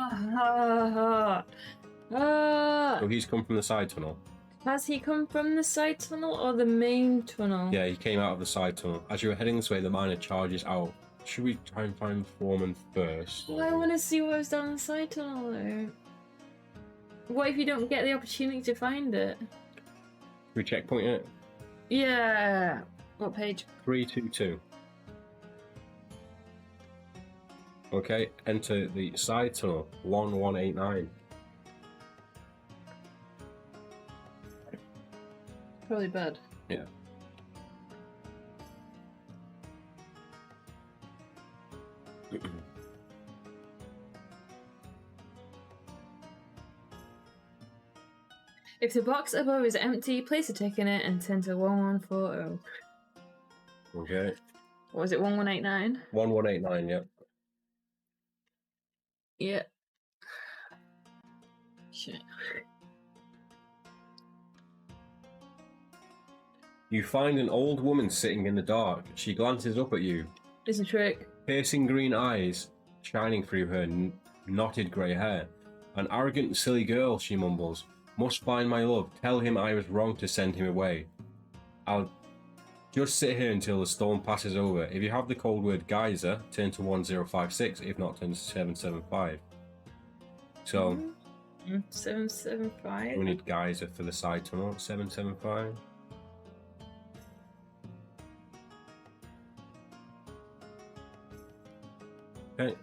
So he's come from the side tunnel. Has he come from the side tunnel or the main tunnel? Yeah, he came out of the side tunnel. As you are heading this way, the miner charges out. Should we try and find the foreman first? Well, I want to see what was down the side tunnel though. What if you don't get the opportunity to find it? Should we checkpoint it? Yeah. What page? 322. Okay, enter the side tunnel, 1189. Probably bad. Yeah. If the box above is empty, place a tick in it and send to 1140. Okay. What was it, 1189? 1189, yep. Yeah. Shit. You find an old woman sitting in the dark. She glances up at you. It's a trick. Piercing green eyes shining through her knotted grey hair. An arrogant, silly girl, she mumbles. Must find my love. Tell him I was wrong to send him away. I'll just sit here until the storm passes over. If you have the code word geyser, turn to 1056. If not, turn to 775. So, 775? we need geyser for the side tunnel. 775. Okay.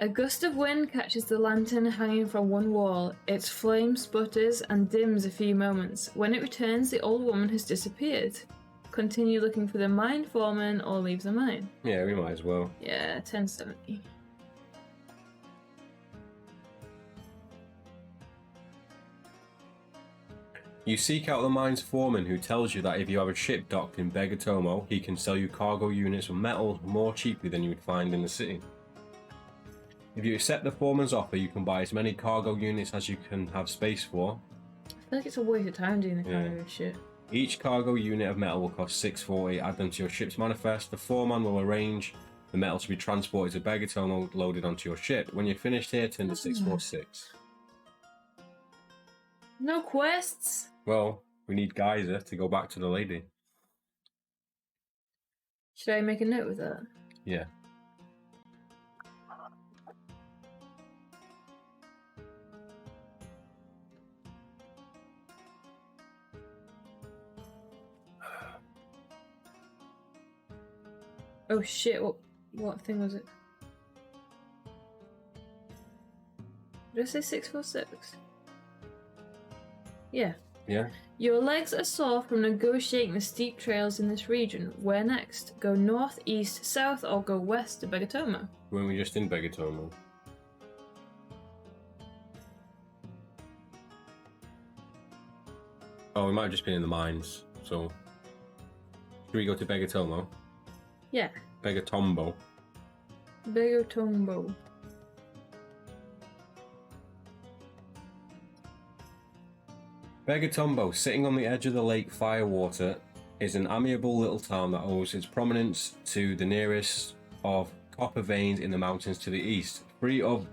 A gust of wind catches the lantern hanging from one wall. Its flame sputters and dims a few moments. When it returns, the old woman has disappeared. Continue looking for the mine foreman or leave the mine. Yeah, we might as well. Yeah, 1070. You seek out the mine's foreman, who tells you that if you have a ship docked in Begatomo, he can sell you cargo units of metal more cheaply than you would find in the city. If you accept the foreman's offer, you can buy as many cargo units as you can have space for. I feel like it's a waste of time doing the cargo shit. Each cargo unit of metal will cost 640. Add them to your ship's manifest. The foreman will arrange The metal should be transported to Begaton, loaded onto your ship. When you're finished here, turn to 646. No quests? Well, we need Geyser to go back to the lady. Should I make a note of that? Yeah. Oh shit, what thing was it? Did I say 646? Yeah. Yeah. Your legs are sore from negotiating the steep trails in this region. Where next? Go north, east, south, or go west to Begatomo? When we just in Begaton. Oh, we might have just been in the mines, so... Should we go to Begatomo? Yeah. Begatombo. Begatombo. Begatombo, sitting on the edge of the lake Firewater, is an amiable little town that owes its prominence to the nearest of copper veins in the mountains to the east, free of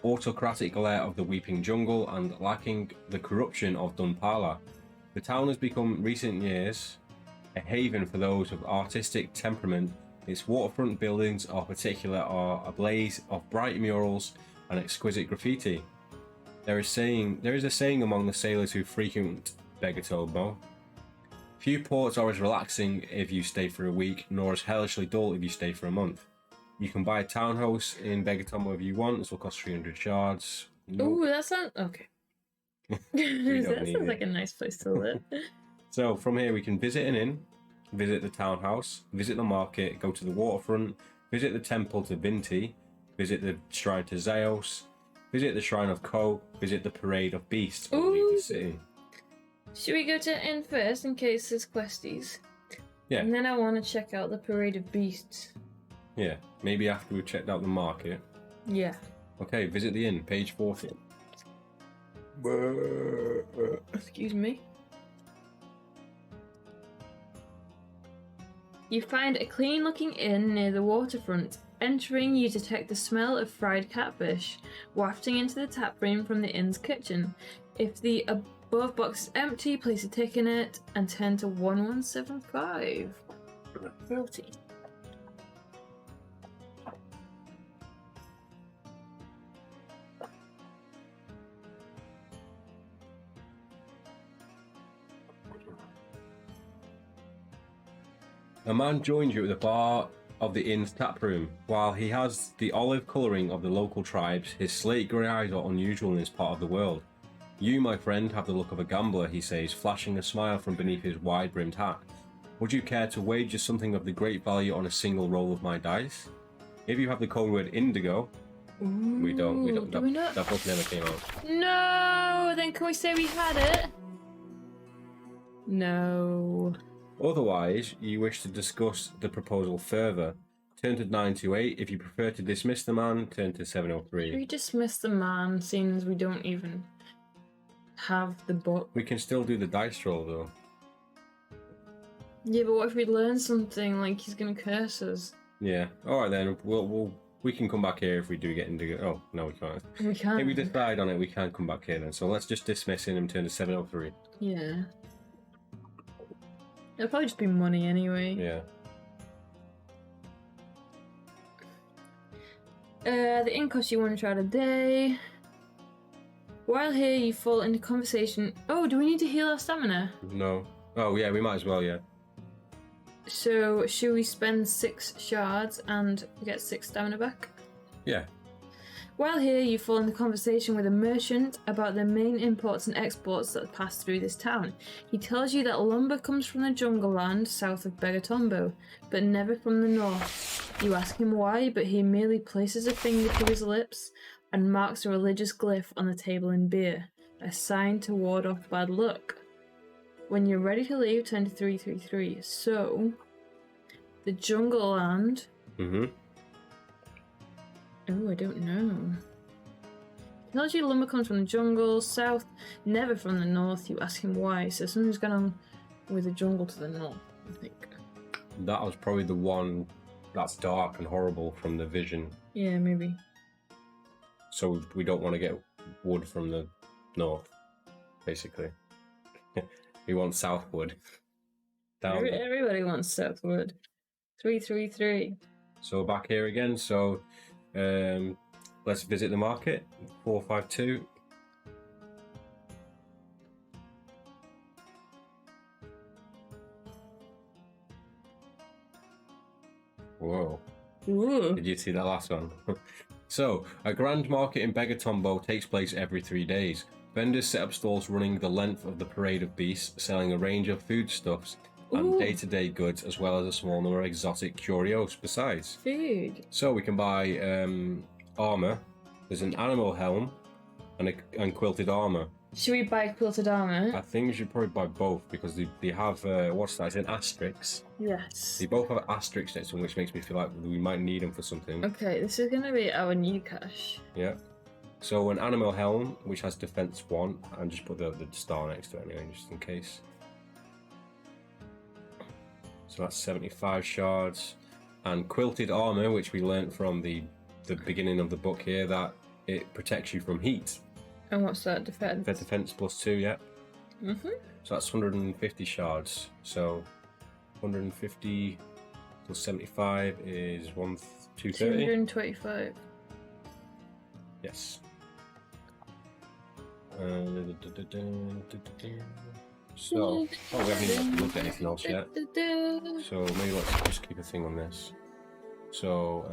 autocratic glare of the weeping jungle and lacking the corruption of Dunpala. The town has become recent years a haven for those of artistic temperament. Its waterfront buildings in particular are a blaze of bright murals and exquisite graffiti. There is a saying among the sailors who frequent Begatombo: few ports are as relaxing if you stay for a week, nor as hellishly dull if you stay for a month. You can buy a townhouse in Begatombo if you want. This will cost 300 shards. Nope. Ooh, that sounds okay. That sounds like a nice place to live. So from here we can visit an inn, visit the townhouse, visit the market, go to the waterfront, visit the temple to Vinti, visit the shrine to Zeus, visit the shrine of Ko, visit the parade of beasts, or leave the city. Should we go to the inn first in case there's questies? Yeah. And then I want to check out the parade of beasts. Yeah, maybe after we've checked out the market. Yeah. Okay, visit the inn, page 40. Excuse me. You find a clean-looking inn near the waterfront. Entering, you detect the smell of fried catfish wafting into the tap room from the inn's kitchen. If the above box is empty, place a tick in it and turn to 1175. 40. A man joins you at the bar of the inn's tap room. While he has the olive colouring of the local tribes, his slate grey eyes are unusual in this part of the world. You, my friend, have the look of a gambler, he says, flashing a smile from beneath his wide-brimmed hat. Would you care to wager something of the great value on a single roll of my dice? If you have the code word indigo... Ooh, we don't. Do we not? That book never came out. No! Then can we say we had it? No. Otherwise, you wish to discuss the proposal further. Turn to 928. If you prefer to dismiss the man, turn to 703. We dismiss the man, seeing as we don't even have the book. We can still do the dice roll, though. Yeah, but what if we learn something, like he's gonna curse us? Yeah. Alright then, we can come back here if we do get into... Oh, no, we can't. We can't. If we decide on it, we can come back here then. So let's just dismiss him and turn to 703. Yeah. It'll probably just be money anyway. Yeah. The inn costs you 1 shard a day. While here, you fall into conversation. Oh, do we need to heal our stamina? No. Oh, yeah, we might as well, yeah. So, should we spend 6 shards and get 6 stamina back? Yeah. While here, you fall into conversation with a merchant about the main imports and exports that pass through this town. He tells you that lumber comes from the jungle land south of Begatombo, but never from the north. You ask him why, but he merely places a finger to his lips and marks a religious glyph on the table in beer, a sign to ward off bad luck. When you're ready to leave, turn to 333. So, the jungle land... Mm-hmm. Oh, I don't know. He tells you lumber comes from the jungle, south, never from the north. You ask him why. So something's going on with the jungle to the north, I think. That was probably the one that's dark and horrible from the vision. Yeah, maybe. So we don't want to get wood from the north, basically. We want southwood. Down there. Everybody wants southwood. 333. So back here again. So let's visit the market. 452. Whoa. Ooh. Did you see that last one? So, a grand market in Begatombo takes place every 3 days. Vendors set up stalls running the length of the parade of beasts, selling a range of foodstuffs and day-to-day goods, as well as a small number of exotic curios besides. Food. So we can buy armor. There's an animal helm and quilted armor. Should we buy quilted armor? I think we should probably buy both because they have, what's that? It's an asterisk. Yes. They both have asterisks next to them, which makes me feel like we might need them for something. Okay, this is going to be our new cache. Yeah. So an animal helm, which has defense 1, and just put the star next to it anyway, just in case. So that's 75 shards. And quilted armor, which we learnt from the beginning of the book here, that it protects you from heat. And what's that, defense? Defense +2, yeah. Mm-hmm. So that's 150 shards. So 150 plus 75 is 230. 225. Yes. So, we haven't even looked at anything else yet. So maybe let's just keep a thing on this. So,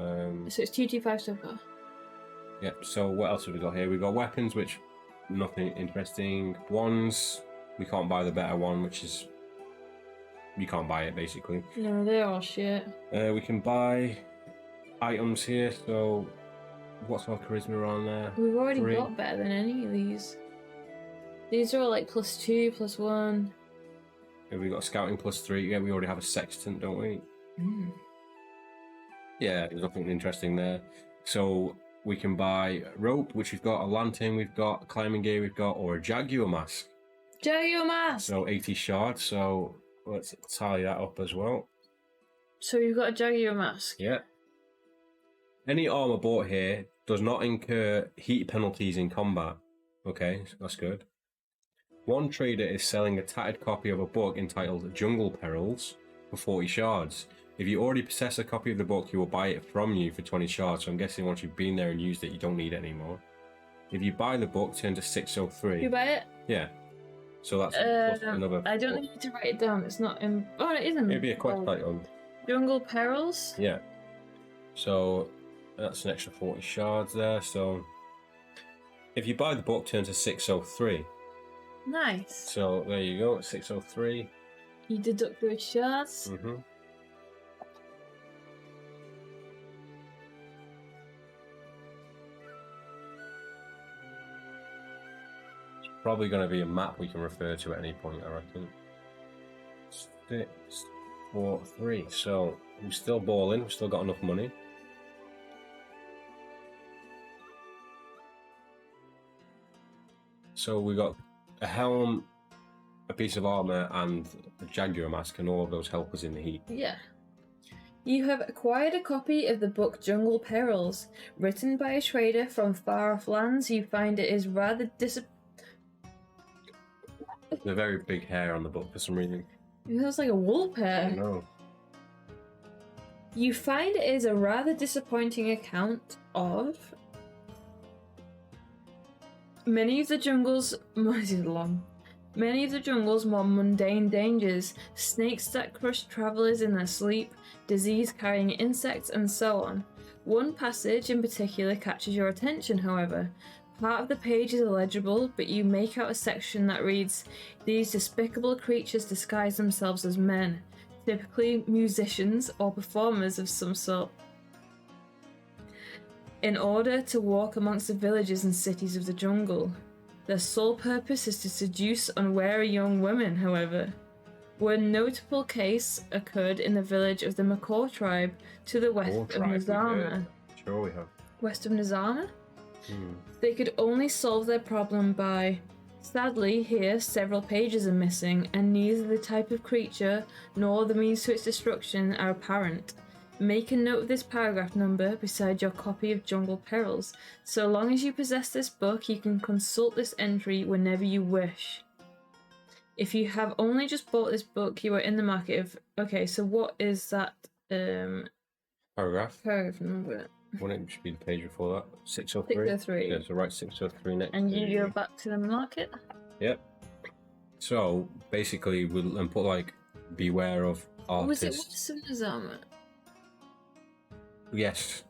So it's 225 so far. yeah, so what else have we got here? We've got weapons, which nothing interesting. Wands, we can't buy the better one, which is you can't buy it basically. No, they're all shit. We can buy items here, so what's our charisma on there? We've already 3. got better than any of these. These are all like +2, +1. Have we got scouting +3? Yeah, we already have a sextant, don't we? Mm. Yeah, there's nothing interesting there. So we can buy rope, which we've got, a lantern we've got, climbing gear we've got, or a jaguar mask. Jaguar mask! So 80 shards, so let's tally that up as well. So you've got a jaguar mask. Yeah. Any armor bought here does not incur heat penalties in combat. Okay, so that's good. One trader is selling a tattered copy of a book entitled Jungle Perils for 40 shards. If you already possess a copy of the book, he will buy it from you for 20 shards. So I'm guessing once you've been there and used it, you don't need it anymore. If you buy the book, turn to 603. You buy it? Yeah. So that's plus another. I don't need to write it down. It's not in. Oh, it isn't. Maybe a quest item. Jungle Perils? Yeah. So that's an extra 40 shards there. So if you buy the book, turn to 603. Nice. So there you go, 603. You deduct those shards. Mm-hmm. It's probably going to be a map we can refer to at any point, I reckon. 643. So we're still balling. We've still got enough money. So we got a helm, a piece of armor, and a jaguar mask, and all of those help us in the heat. Yeah. You have acquired a copy of the book Jungle Perils. Written by a trader from far-off lands, you find it is rather There's a very big hair on the book for some reason. It looks like a wolf hair. I know. You find it is a rather disappointing account of many of the jungle's more mundane dangers, snakes that crush travelers in their sleep, disease-carrying insects, and so on. One passage in particular catches your attention, however. Part of the page is illegible, but you make out a section that reads, "These despicable creatures disguise themselves as men, typically musicians or performers of some sort, in order to walk amongst the villages and cities of the jungle. Their sole purpose is to seduce unwary young women, however. One notable case occurred in the village of the Macaw tribe to the west of Nizama." Sure we have. West of Nizama? They could only solve their problem by... Sadly, here several pages are missing, and neither the type of creature nor the means to its destruction are apparent. Make a note of this paragraph number beside your copy of Jungle Perils. So long as you possess this book, you can consult this entry whenever you wish. If you have only just bought this book, you are in the market of... Okay, so what is that Paragraph? paragraph number? Wouldn't it be the page before that? 603? 603. Yeah, so write 603 next And to... you go back to the market? Yep. So, basically, we'll put, like, beware of artists. Was it Watson's armor? Yes.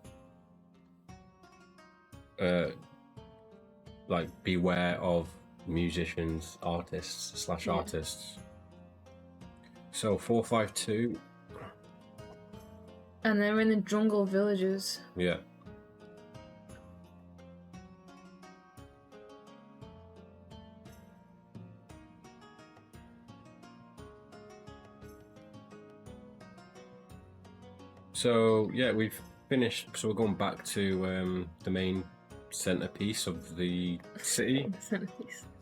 Like, beware of musicians, artists, / artists. So, 452. And they're in the jungle villages. Yeah. So yeah, we've finished. So we're going back to the main centerpiece of the city,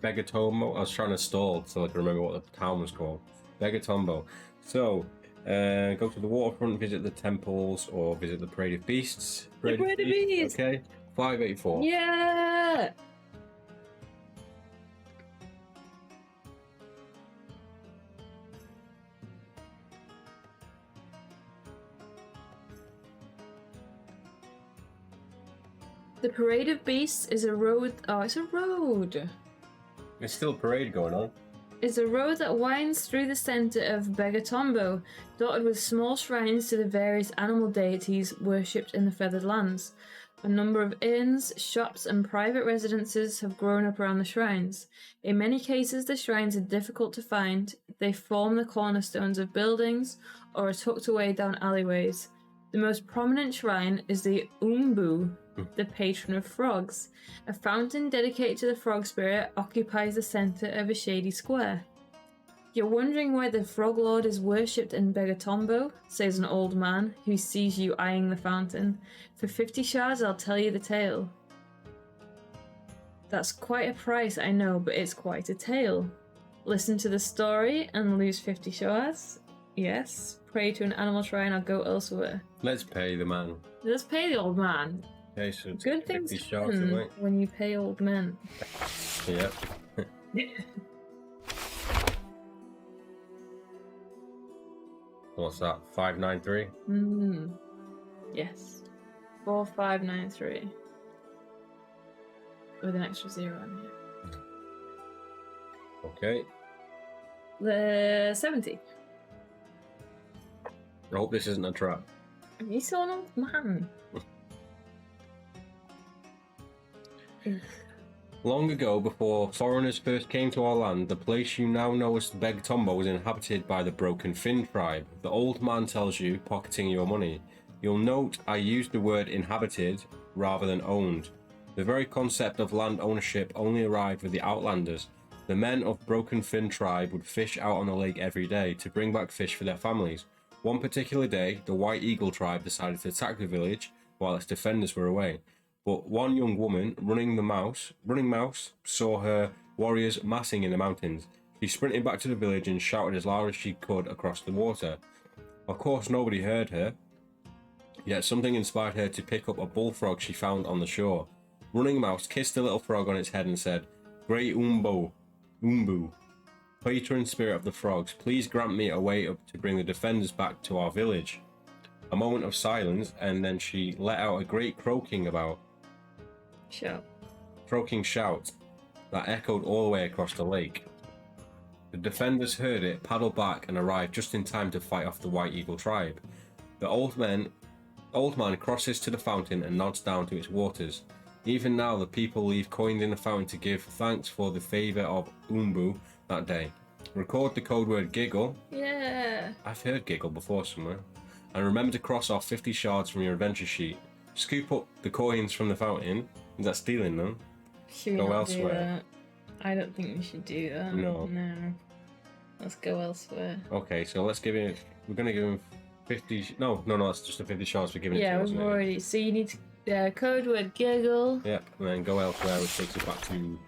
Begatomo. I was trying to stall so I could remember what the town was called. Begatombo. So go to the waterfront, visit the temples, or visit the Parade of Beasts. Parade of Beasts. Okay, 584. Yeah. The Parade of Beasts is a road. Oh, it's a road. There's still a parade going on. It's a road that winds through the center of Begatombo, dotted with small shrines to the various animal deities worshipped in the Feathered Lands. A number of inns, shops, and private residences have grown up around the shrines. In many cases, the shrines are difficult to find. They form the cornerstones of buildings or are tucked away down alleyways. The most prominent shrine is the Umbu, the Patron of Frogs. A fountain dedicated to the frog spirit occupies the centre of a shady square. You're wondering why the Frog Lord is worshipped in Begatombo, says an old man who sees you eyeing the fountain. For 50 shards, I'll tell you the tale. That's quite a price, I know, but it's quite a tale. Listen to the story and lose 50 shards? Yes. Pray to an animal shrine or go elsewhere. Let's pay the man. Let's pay the old man. Okay, so Good things 50 shards happen away. when you pay old men. Yep. What's that? 593? Yes. 4593. With an extra 0 on here. Okay. The 70. I hope this isn't a trap. You saw an old man. Long ago, before foreigners first came to our land, the place you now know as Begtombo was inhabited by the Broken Fin tribe. The old man tells you, pocketing your money. You'll note I used the word inhabited rather than owned. The very concept of land ownership only arrived with the Outlanders. The men of Broken Fin tribe would fish out on the lake every day to bring back fish for their families. One particular day, the White Eagle tribe decided to attack the village while its defenders were away. But one young woman, running mouse, saw her warriors massing in the mountains. She sprinted back to the village and shouted as loud as she could across the water. Of course, nobody heard her, yet something inspired her to pick up a bullfrog she found on the shore. Running Mouse kissed the little frog on its head and said, "Great Umbu, patron spirit of the frogs, please grant me a way up to bring the defenders back to our village." A moment of silence, and then she let out a great croaking shout that echoed all the way across the lake. The defenders heard it, paddled back, and arrived just in time to fight off the White Eagle tribe. The old man crosses to the fountain and nods down to its waters. Even now, the people leave coins in the fountain to give thanks for the favour of Umbu that day. Record the code word giggle. Yeah. I've heard giggle before somewhere. And remember to cross off 50 shards from your adventure sheet. Scoop up the coins from the fountain. Is that stealing them? Should we Go not elsewhere. do that? I don't think we should do that. No. No. Let's go elsewhere. Okay, so let's give him. We're gonna give him 50. No, that's just the 50 shards for giving it Yeah, to us. we've isn't it? already. So you need to code word giggle. Yep, and then go elsewhere, which takes us back to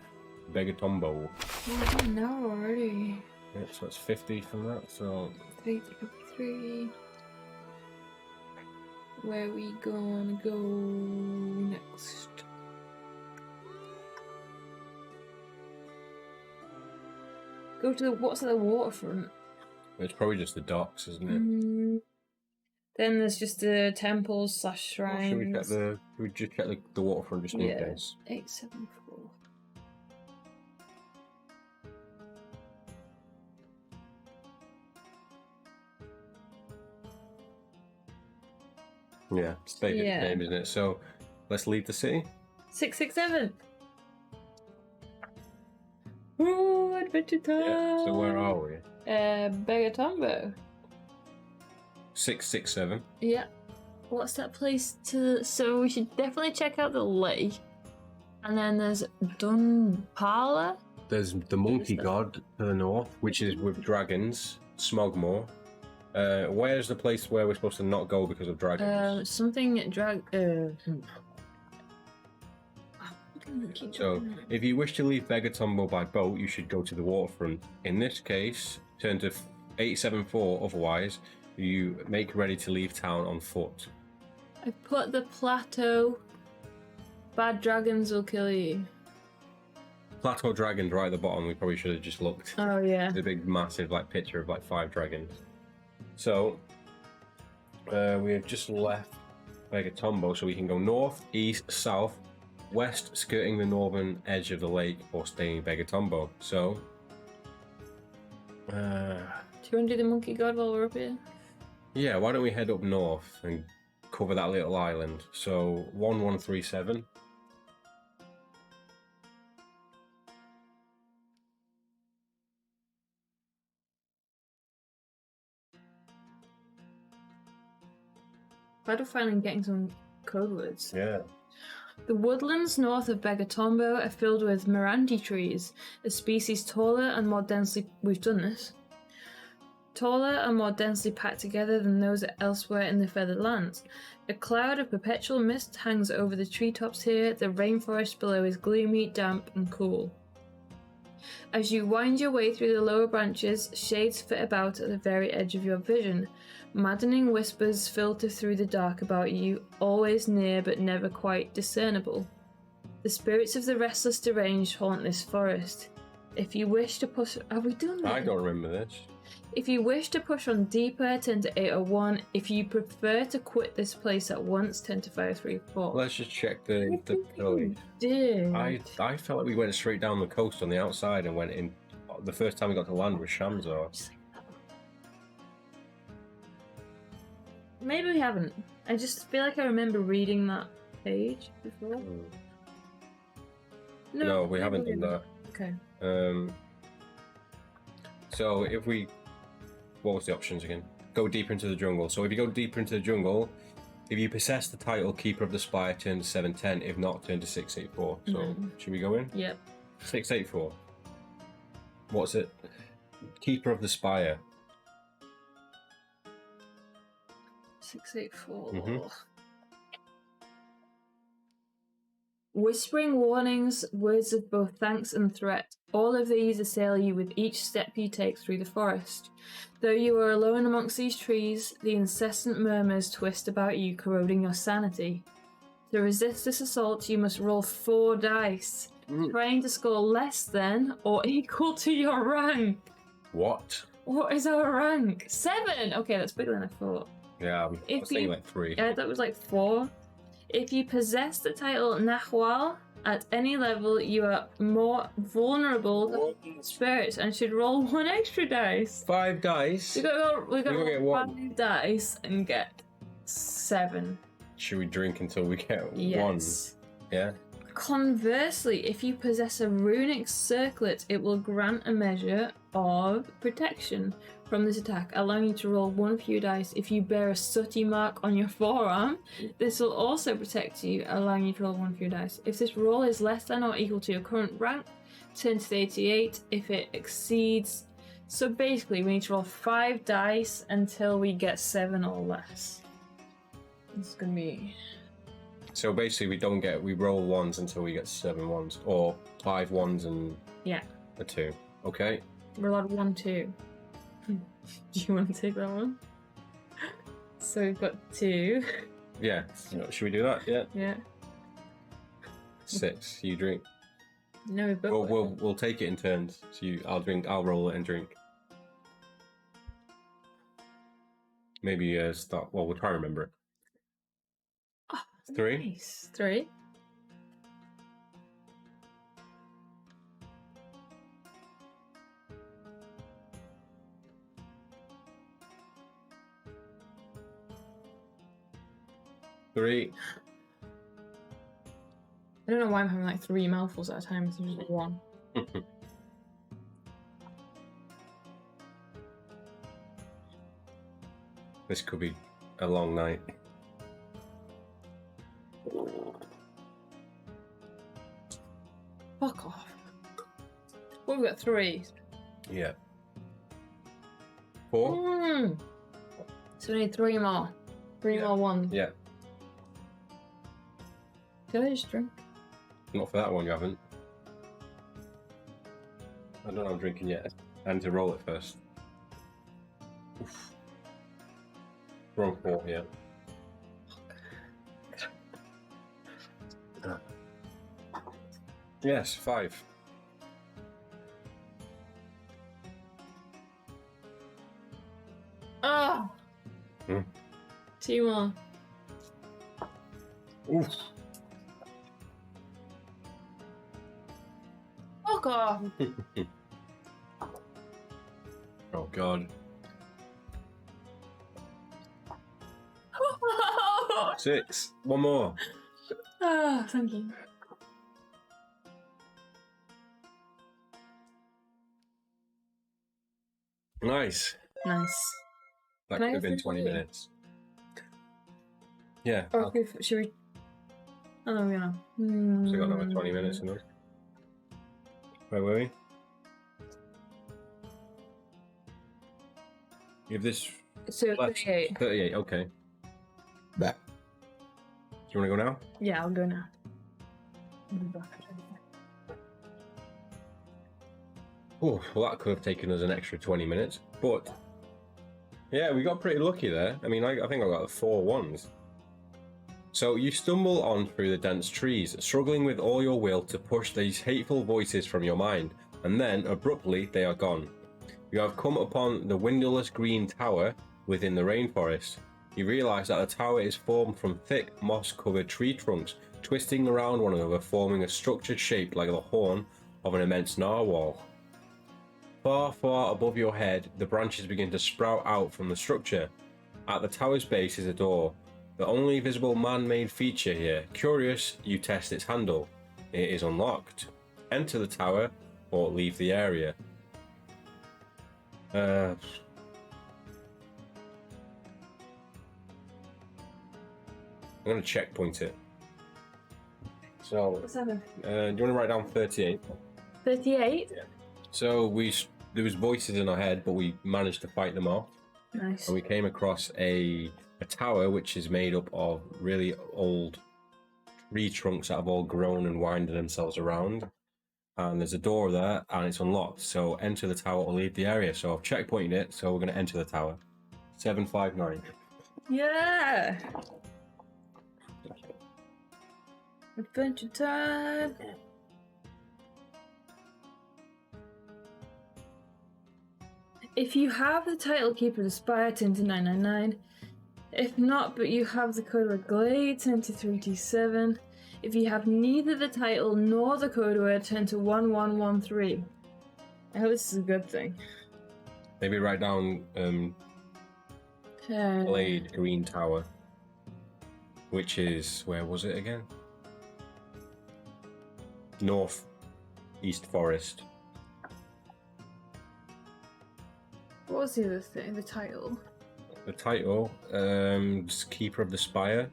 Begatombo. Oh, no, already. Yep, so that's 50 from that. So 333. Where we gonna go next? Go to what's at the waterfront? It's probably just the docks, isn't it? Then there's just the temples / shrines. Should we check the? Should we just check the waterfront just in case? 874. Yeah, it's basically the name, isn't it? So, let's leave the city. 667. Ooh, adventure time. Yeah. So where are we? Begatombo. 667. Yeah. What's that place to? So we should definitely check out the lake. And then there's Dunpala. There's the monkey god to the north, which is with dragons. Smogmore. Where's the place where we're supposed to not go because of dragons? So, if you wish to leave Begatombo by boat, you should go to the waterfront. In this case, turn to 874, otherwise, you make ready to leave town on foot. I put the plateau. Bad dragons will kill you. Plateau dragons right at the bottom, we probably should have just looked. Oh, yeah. The big, massive picture of 5 dragons. So, we have just left Begatombo, so we can go north, east, south, west, skirting the northern edge of the lake, or staying in Begatombo. So, do you want to do the monkey god while we're up here? Yeah, why don't we head up north and cover that little island? So, 1137. Glad we're finally getting some code words. Yeah. The woodlands north of Begatombo are filled with Miranti trees, a species taller and more densely... We've done this. Taller and more densely packed together than those elsewhere in the Feathered Lands. A cloud of perpetual mist hangs over the treetops here. The rainforest below is gloomy, damp, and cool. As you wind your way through the lower branches, shades flit about at the very edge of your vision. Maddening whispers filter through the dark about you, always near but never quite discernible. The spirits of the restless deranged haunt this forest. If you wish to push... Have we done that? I don't remember this. If you wish to push on deeper, turn to 801. If you prefer to quit this place at once, turn to 534. Let's just check the Did. I felt like we went straight down the coast on the outside and went in. The first time we got to land was Shamsar. Maybe we haven't. I just feel like I remember reading that page before. No, we haven't done that. Okay. So if we... What was the options again? Go deeper into the jungle. So if you go deeper into the jungle, if you possess the title Keeper of the Spire, turn to 710. If not, turn to 684. So should we go in? Yep. 684. What's it? Keeper of the Spire. 684. Whispering warnings, words of both thanks and threat. All of these assail you with each step you take through the forest. Though you are alone amongst these trees, the incessant murmurs twist about you, corroding your sanity. To resist this assault, you must roll 4 dice, trying to score less than or equal to your rank. What? What is our rank? 7! Okay, that's bigger than I thought. Yeah, I was thinking like 3. Yeah, that was like 4. If you possess the title Nahwal at any level, you are more vulnerable to spirits and should roll 1 extra dice. 5 dice? We got to roll 5 1 dice and get 7. Should we drink until we get 1? Yes. Yeah? Conversely, if you possess a runic circlet, it will grant a measure of protection from this attack, allowing you to roll 1 fewer dice. If you bear a sooty mark on your forearm, this will also protect you, allowing you to roll 1 fewer dice. If this roll is less than or equal to your current rank, turn to the 88. If it exceeds... So basically, we need to roll 5 dice until we get 7 or less. It's going to be... So basically we roll 1s until we get 7 1s, or 5 1s and a 2. Okay? We're allowed 1, 2. Do you want to take that one? So we've got 2. Yeah. Should we do that? Yeah. Yeah. 6. You drink. No, we both. We'll take it in turns. So I'll drink. I'll roll it and drink. Maybe start. Well, we'll try and remember it. Oh, 3. Nice. 3. Three. I don't know why I'm having like 3 mouthfuls at a time. It's usually 1. This could be a long night. Fuck off. Well, we've got 3. Yeah. 4. So we need 3 more. 3 more ones. Yeah. Did I just drink? Not for that one, you haven't. I don't know I'm drinking yet. I need to roll it first. Oof. Wrong 4, yeah. Yes, 5. Oh! 2 more. Oof. Fuck off! Oh god. 6. One more. Ah, thank you. Nice. Nice. That Can I could have have been 3 20 more? minutes. Yeah. Okay, should we? Oh no, we're gonna. So got another 20 minutes in us. Where were we? Give this So 38. 38, okay. Back. Do you want to go now? Yeah, I'll go now. Oh, well, that could have taken us an extra 20 minutes, but yeah, we got pretty lucky there. I mean, I think I got the 4 ones. So you stumble on through the dense trees, struggling with all your will to push these hateful voices from your mind, and then abruptly they are gone. You have come upon the windowless green tower within the rainforest. You realise that the tower is formed from thick, moss-covered tree trunks, twisting around one another, forming a structured shape like the horn of an immense narwhal. Far, far above your head, the branches begin to sprout out from the structure. At the tower's base is a door, the only visible man-made feature here. Curious, you test its handle. It is unlocked. Enter the tower or leave the area. I'm going to checkpoint it. So, What's happening? do you want to write down 38? 38? Yeah. So there was voices in our head, but we managed to fight them off. Nice. And we came across a tower which is made up of really old tree trunks that have all grown and winded themselves around. And there's a door there, and it's unlocked. So enter the tower or leave the area. So I've checkpointed it, so we're going to enter the tower. 759. Yeah! Adventure time! If you have the title Keeper of the Spire, turn to 999. If not, but you have the code word Glade, turn to 327. If you have neither the title nor the code word, turn to 1113. I hope this is a good thing. Maybe write down Glade Green Tower, which is, where was it again? North East Forest. What was the other thing? The title? The title, Keeper of the Spire.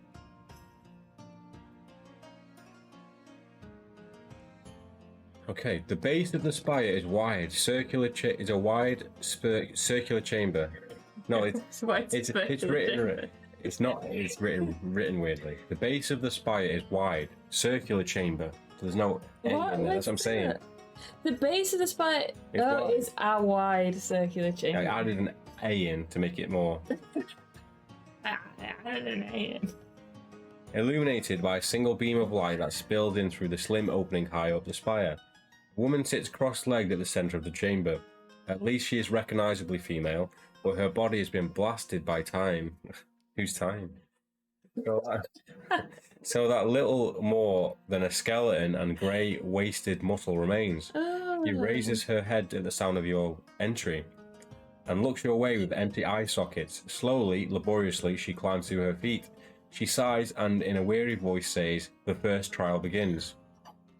Okay, the base of the spire is wide. Circular is a wide circular chamber. No, it's written. It's not. It's written weirdly. The base of the spire is wide, circular chamber. So there's no A in there. That's what I'm saying. The base of the spire is a wide circular chamber. I added an A in to make it more. I added an A in. illuminated by a single beam of light that spilled in through the slim opening high up the spire. A woman sits cross-legged at the center of the chamber. At least she is recognizably female, but her body has been blasted by time. Whose time? So that little more than a skeleton and grey, wasted muscle remains. She raises her head at the sound of your entry and looks your way with empty eye sockets. Slowly, laboriously, she climbs to her feet. She sighs and in a weary voice says, "The first trial begins."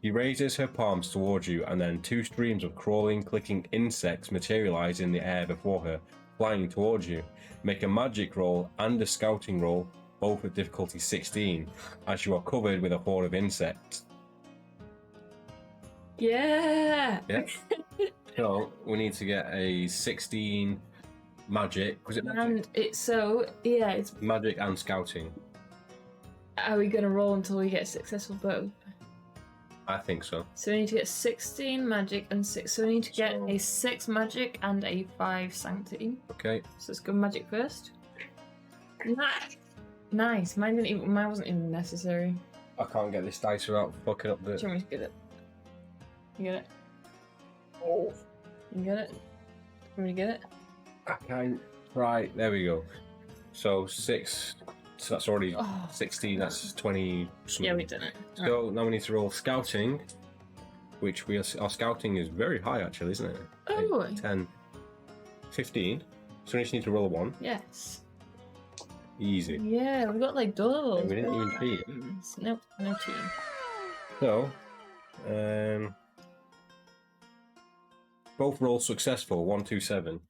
She raises her palms towards you, and then two streams of crawling, clicking insects materialize in the air before her, flying towards you. Make a magic roll and a scouting roll, both at difficulty 16, as you are covered with a horde of insects. Yeah! Yeah. So, we need to get a 16 magic. Was it magic? And it's Magic and scouting. Are we gonna roll until we get successful both? I think so. So we need to get 16 magic and 6. So we need to get a 6 magic and a 5 sanctity. Okay. So let's go magic first. Nice. Mine wasn't even necessary. I can't get this dice without fucking up the... Do you want me to get it? You get it? Oh. You get it? You want me to get it? I can't. Right, there we go. So 6... So that's already 16, that's 20 something. Yeah, we did it. So now we need to roll scouting, which our scouting is very high actually, isn't it? Oh. 10, 15. So we just need to roll a 1. Yes. Easy. Yeah, we got like doubles. We didn't even cheat. Nope, no cheating. So, both rolls successful, 1, 2, 7.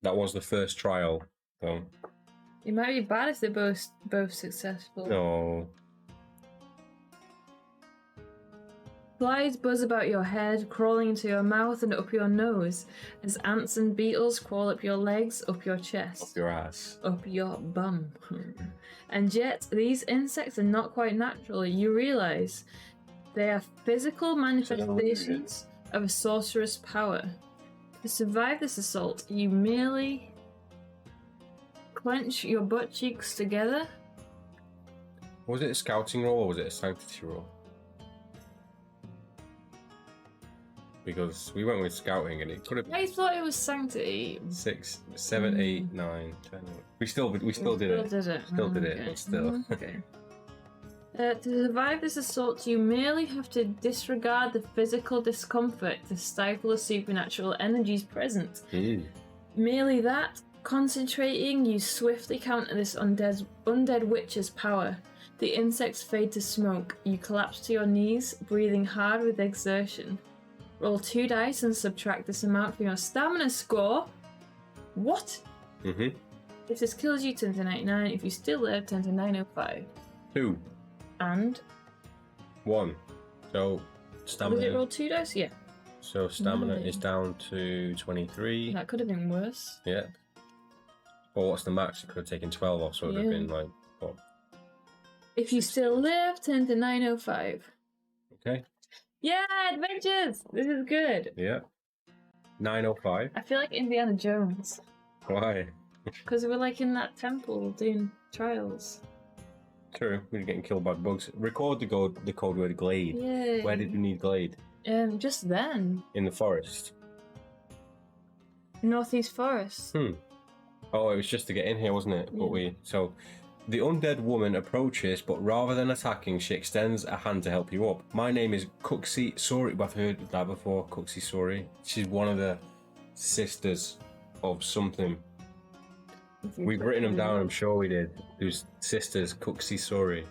That was the first trial, so... It might be bad if they're both successful. No. Flies buzz about your head, crawling into your mouth and up your nose, as ants and beetles crawl up your legs, up your chest. Up your ass. Up your bum. And yet, these insects are not quite natural. You realise they are physical manifestations of a sorcerer's power. To survive this assault, you merely clench your butt cheeks together. Was it a scouting roll or was it a sanctity roll? Because we went with scouting and it could have been... I thought it was sanctity. 6, 7, 8, 9, 10. We still did it. Still did it, but still. Okay. To survive this assault, you merely have to disregard the physical discomfort to stifle the supernatural energies present. Merely that, concentrating, you swiftly counter this undead witch's power. The insects fade to smoke. You collapse to your knees, breathing hard with exertion. Roll 2 dice and subtract this amount from your stamina score. What? If this kills you, 10 to 99. If you still live, 10 to 905. 2. And? 1. So, stamina... Did it roll 2 dice? Yeah. So, stamina is down to 23. That could have been worse. Yeah. Or what's the max? It could have taken 12 off, so it would have been like, what? If you still live, 10 to 905. Okay. Yeah, adventures! This is good. Yeah. 905. I feel like Indiana Jones. Why? Because we're like in that temple doing trials. True, we're getting killed by bugs. Record the code word glade. Yay. Where did we need glade? Just then. In the forest. Northeast Forest. Oh, it was just to get in here, wasn't it? Yeah. So, the undead woman approaches, but rather than attacking, she extends a hand to help you up. My name is Cooksy Sori. I've heard that before, Cooksy Sori. She's one of the sisters of something. We've written them down, I'm sure we did. Whose sisters, Cooksy Sori.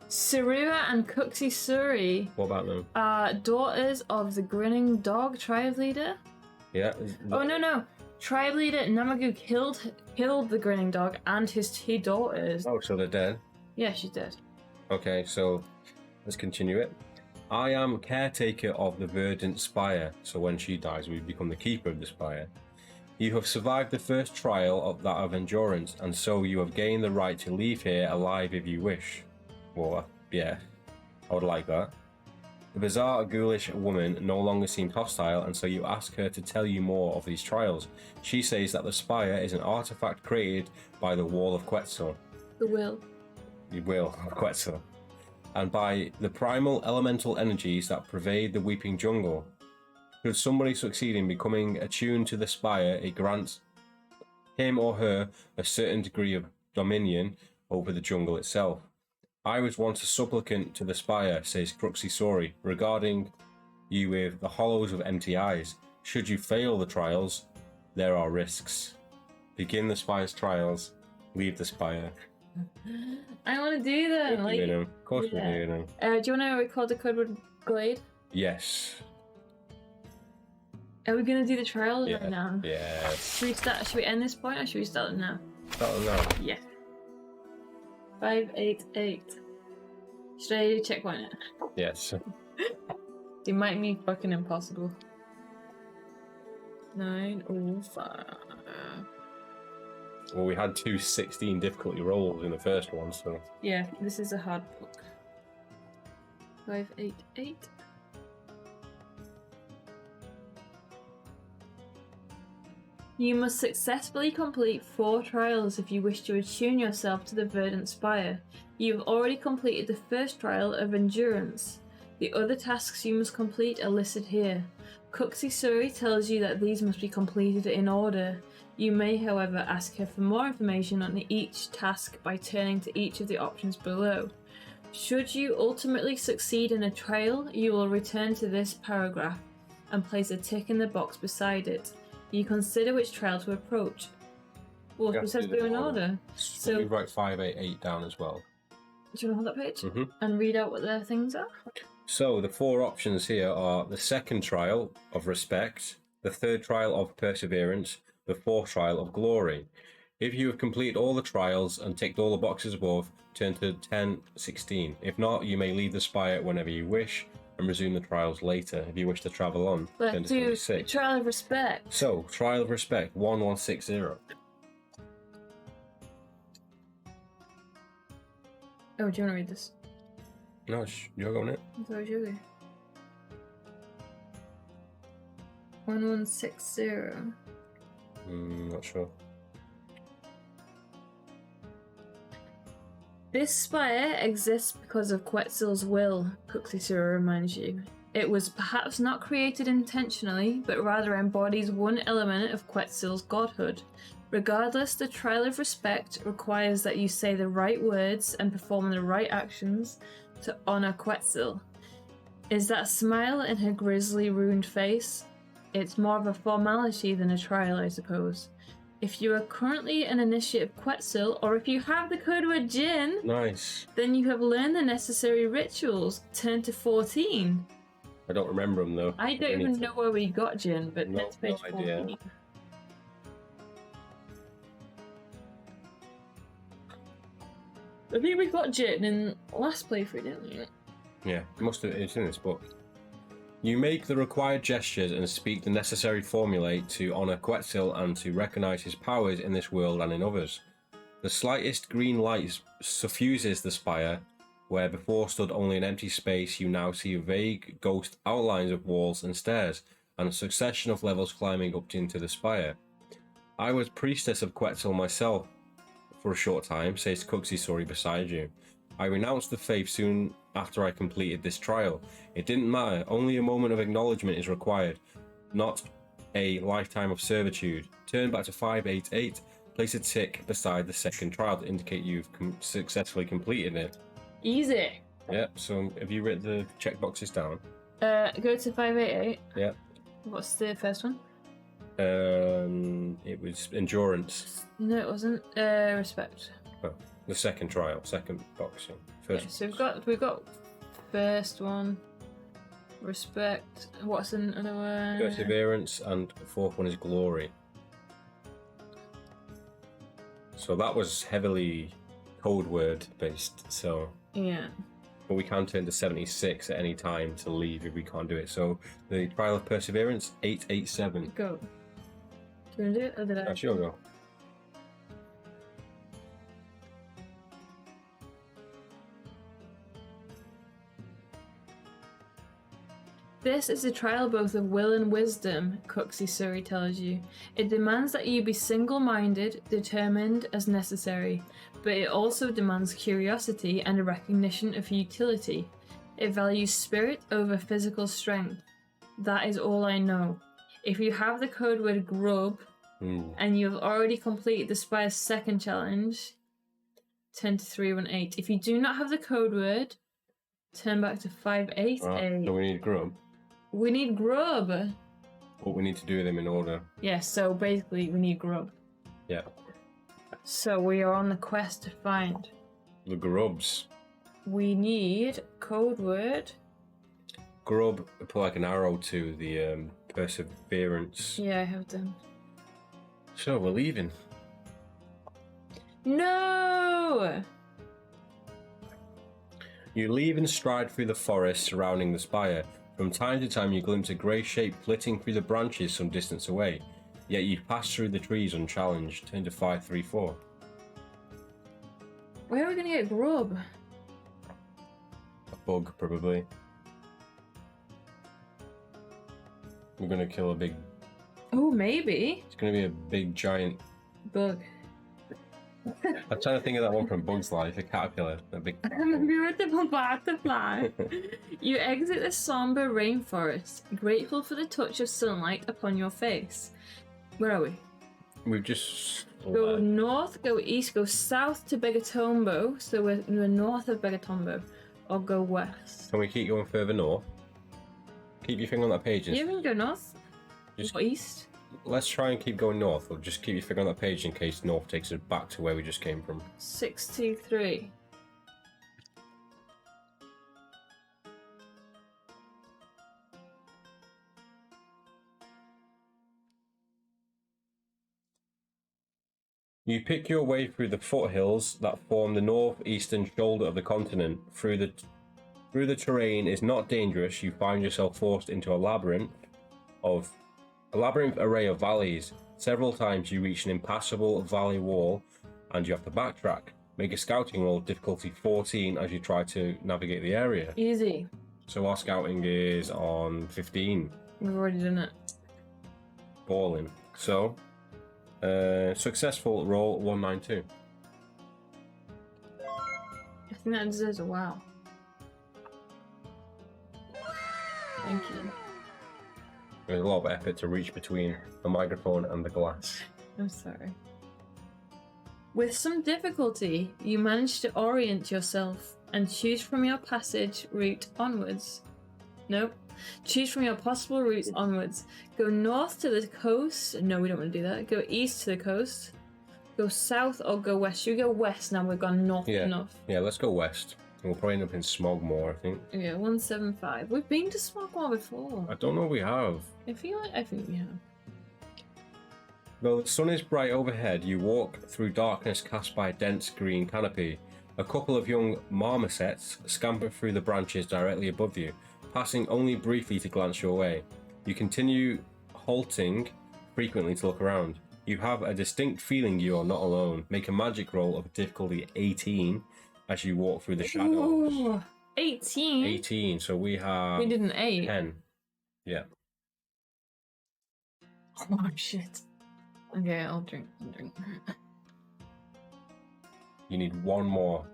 Sarua and Cooksy Suri What about them? are daughters of the Grinning Dog tribe leader. Yeah. Oh, no. Tribe leader Namagu killed the Grinning Dog and his 2 daughters. Oh, so they're dead? Yeah, she's dead. Okay, so let's continue it. I am caretaker of the verdant spire, so when she dies, we become the keeper of the spire. You have survived the first trial of that of endurance, and so you have gained the right to leave here alive if you wish. Well, yeah, I would like that. The bizarre, ghoulish woman no longer seems hostile, and so you ask her to tell you more of these trials. She says that the spire is an artifact created by the Wall of Quetzal. The will. You will, quite so. And by the primal elemental energies that pervade the weeping jungle. Should somebody succeed in becoming attuned to the spire, it grants him or her a certain degree of dominion over the jungle itself. I was once a supplicant to the spire, says Cruxy Sori, regarding you with the hollows of empty eyes. Should you fail the trials, there are risks. Begin the spire's trials, leave the spire. I want to do them. We're doing them. Of course we're doing them. Do you want to record the code with Glade? Yes. Are we going to do the trials right now? Yes. Should we end this point or should we start them now? Start them now. Yeah. 588. Should I checkpoint it? Yes. It might be fucking impossible. 905. Well, we had 2 16 difficulty rolls in the first one, so... Yeah, this is a hard book. 588. You must successfully complete 4 trials if you wish to attune yourself to the Verdant Spire. You have already completed the first trial of Endurance. The other tasks you must complete are listed here. Cuxy Suri tells you that these must be completed in order. You may, however, ask her for more information on each task by turning to each of the options below. Should you ultimately succeed in a trial, you will return to this paragraph and place a tick in the box beside it. You consider which trial to approach. Well, it says they're in order. So we write 588 down as well. Do you want to hold that page? Mm-hmm. And read out what the things are? So the 4 options here are the second trial of Respect, the third trial of Perseverance, the 4th trial of Glory. If you have completed all the trials and ticked all the boxes above, turn to 1016. If not, you may leave the spire whenever you wish and resume the trials later. If you wish to travel on, turn Let's to do 26. Trial of Respect. So, Trial of Respect, 1160. Oh, do you want to read this? No, you're going it. I thought it was you. 1160. Not sure. This spire exists because of Quetzal's will, Cuxisura reminds you. It was perhaps not created intentionally, but rather embodies one element of Quetzal's godhood. Regardless, the Trial of Respect requires that you say the right words and perform the right actions to honor Quetzal. Is that smile in her grisly, ruined face? It's more of a formality than a trial, I suppose. If you are currently an initiate of Quetzal, or if you have the code word Jinn, Nice. then you have learned the necessary rituals. Turn to 14. I don't remember them though. I don't even know where we got Jinn, but No, turn to page no idea. 14. I think we got Jinn in last playthrough, didn't we? Yeah, it's in this book. You make the required gestures and speak the necessary formulae to honor Quetzal and to recognize his powers in this world and in others. The slightest green light suffuses the spire, where before stood only an empty space. You now see vague ghost outlines of walls and stairs, and a succession of levels climbing up into the spire. I was priestess of Quetzal myself for a short time, says Cuxy Sori beside you. I renounced the faith soon after I completed this trial. It didn't matter, only a moment of acknowledgement is required, not a lifetime of servitude. Turn back to 588, place a tick beside the second trial to indicate you've successfully completed it. Easy. Yep, so have you written the checkboxes down? Go to 588. Yep. What's the first one? It was Endurance. No, it wasn't. Respect. Oh, the second trial, second boxing. First. Yeah, so we've got first one. Respect. What's another one? Perseverance, and the 4th one is Glory. So that was heavily code word based, so... Yeah. But we can turn to 76 at any time to leave if we can't do it. So the Trial of Perseverance, 887. Go. Do you want to do it, or did I? Sure, go. abyss is a trial both of will and wisdom, Cuxy Surrey tells you. It demands that you be single-minded, determined as necessary, but it also demands curiosity and a recognition of utility. It values spirit over physical strength. That is all I know. If you have the code word grub, and you have already completed the Spire's second challenge, turn to 318. If you do not have the code word, turn back to 588. So we need grub. We need grub. But we need to do them in order. Yeah, so basically we need grub. Yeah. So we are on the quest to find. The grubs. We need code word. Grub, put like an arrow to the perseverance. Yeah, I have done. So we're leaving. No! You leave and stride through the forest surrounding the spire. From time to time you glimpse a grey shape flitting through the branches some distance away. Yet you pass through the trees unchallenged. Turn to 534. Where are we gonna get grub? A bug, probably. We're gonna kill a big... Oh, maybe. It's gonna be a big giant... Bug. I'm trying to think of that one from Bug's Life, a caterpillar. A big... I'm a beautiful butterfly. You exit the somber rainforest, grateful for the touch of sunlight upon your face. Where are we? We've just... Go north, go east, go south to Begatombo, so we're north of Begatombo, or go west. Can we keep going further north? Keep your finger on that page. You can go north Just- or east. Let's try and keep going north, or just keep your finger on that page in case north takes us back to where we just came from. 623. You pick your way through the foothills that form the northeastern shoulder of the continent. Through the terrain is not dangerous. You find yourself forced into a labyrinth array of valleys. Several times you reach an impassable valley wall and you have to backtrack. Make a scouting roll, difficulty 14, as you try to navigate the area. Easy. So our scouting is on 15. We've already done it. Balling. So, successful roll 192. I think that deserves a wow. Thank you. There's a lot of effort to reach between the microphone and the glass. I'm sorry. With some difficulty, you manage to orient yourself and choose from your passage route onwards. Nope. Choose from your possible routes onwards. Go north to the coast. No, we don't want to do that. Go east to the coast. Go south or go west. Should we go west now? We've gone north enough. Yeah, let's go west. We'll probably end up in Smogmore, I think. Yeah, 175. We've been to Smogmore before. I don't know if we have. I think we have. Though the sun is bright overhead, you walk through darkness cast by a dense green canopy. A couple of young marmosets scamper through the branches directly above you, passing only briefly to glance your way. You continue halting frequently to look around. You have a distinct feeling you are not alone. Make a magic roll of difficulty 18 as you walk through the shadows. Ooh, 18? 18, so we have... We did an 8. 10. Yeah. Oh, shit. Okay, I'll drink. You need one more.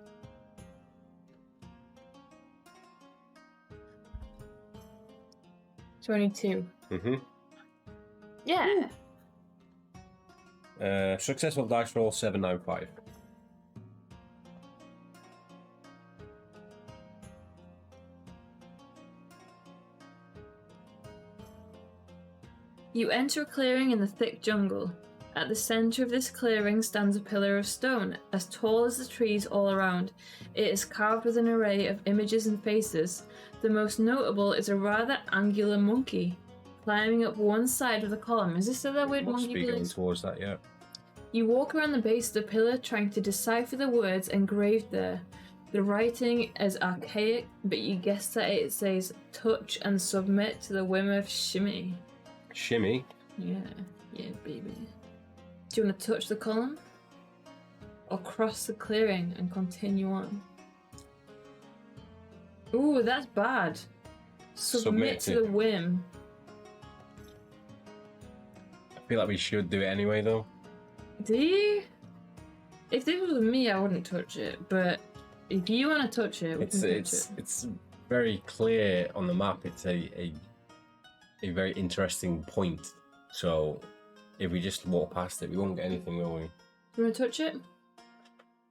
22. Mm-hmm. Yeah. Successful dice roll 795. You enter a clearing in the thick jungle. At the center of this clearing stands a pillar of stone, as tall as the trees all around. It is carved with an array of images and faces. The most notable is a rather angular monkey, climbing up one side of the column. Is this the weird Must monkey be going place? towards that, yeah. You walk around the base of the pillar trying to decipher the words engraved there. The writing is archaic, but you guess that it says, touch and submit to the whim of Shimmy. Shimmy? Yeah, baby. Do you want to touch the column? Or cross the clearing and continue on? Ooh, that's bad. Submit to the whim. I feel like we should do it anyway, though. Do you? If this was me, I wouldn't touch it. But if you want to touch it, we can touch it. It's very clear on the map. It's a very interesting point. So if we just walk past it, we won't get anything, will we? You want to touch it?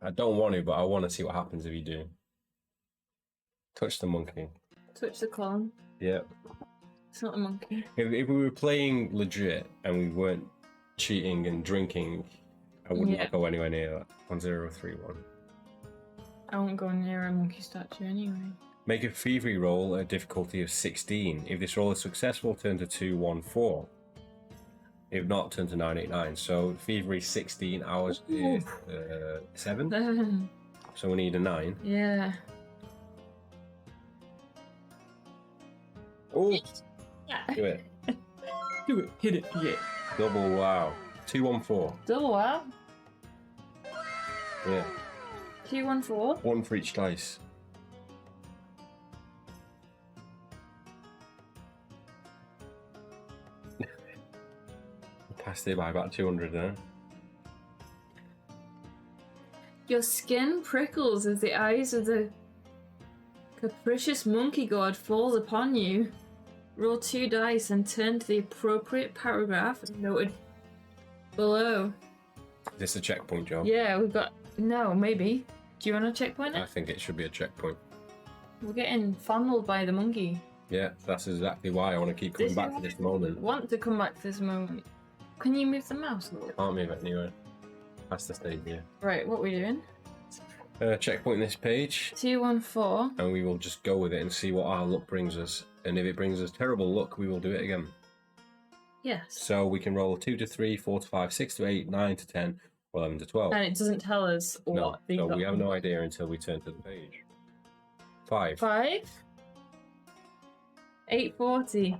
I don't want to, but I want to see what happens if you do. Touch the monkey. Touch the clown. Yeah. It's not a monkey. If we were playing legit and we weren't cheating and drinking, I wouldn't go anywhere near that. 1031. I won't go near a monkey statue anyway. Make a thievery roll at a difficulty of 16. If this roll is successful, turn to 214. If not, turn to 989. So thievery 16 hours is 7. So we need a 9. Yeah. Oh, do it. Do it. Hit it. Yeah. Double wow. 214. Double wow. Yeah. 214. 1 for each dice. Passed it by about 200 now. Your skin prickles as the eyes of the capricious monkey god falls upon you. Roll 2 dice and turn to the appropriate paragraph noted below. Is this a checkpoint, Joe? Yeah, we've got... No, maybe. Do you want a checkpoint? I think it should be a checkpoint. We're getting fondled by the monkey. Yeah, that's exactly why I want to keep coming back to this moment. Want to come back to this moment. Can you move the mouse a little? Can't move it anywhere. That's the stage, yeah. Right, what are we doing? Checkpoint this page. 214. And we will just go with it and see what our luck brings us. And if it brings us terrible luck, we will do it again. Yes. So we can roll 2 to 3, 4 to 5, 6 to 8, 9 to 10, 11 to 12. And it doesn't tell us what the... No, we have no idea until we turn to the page. 5. 5? 840.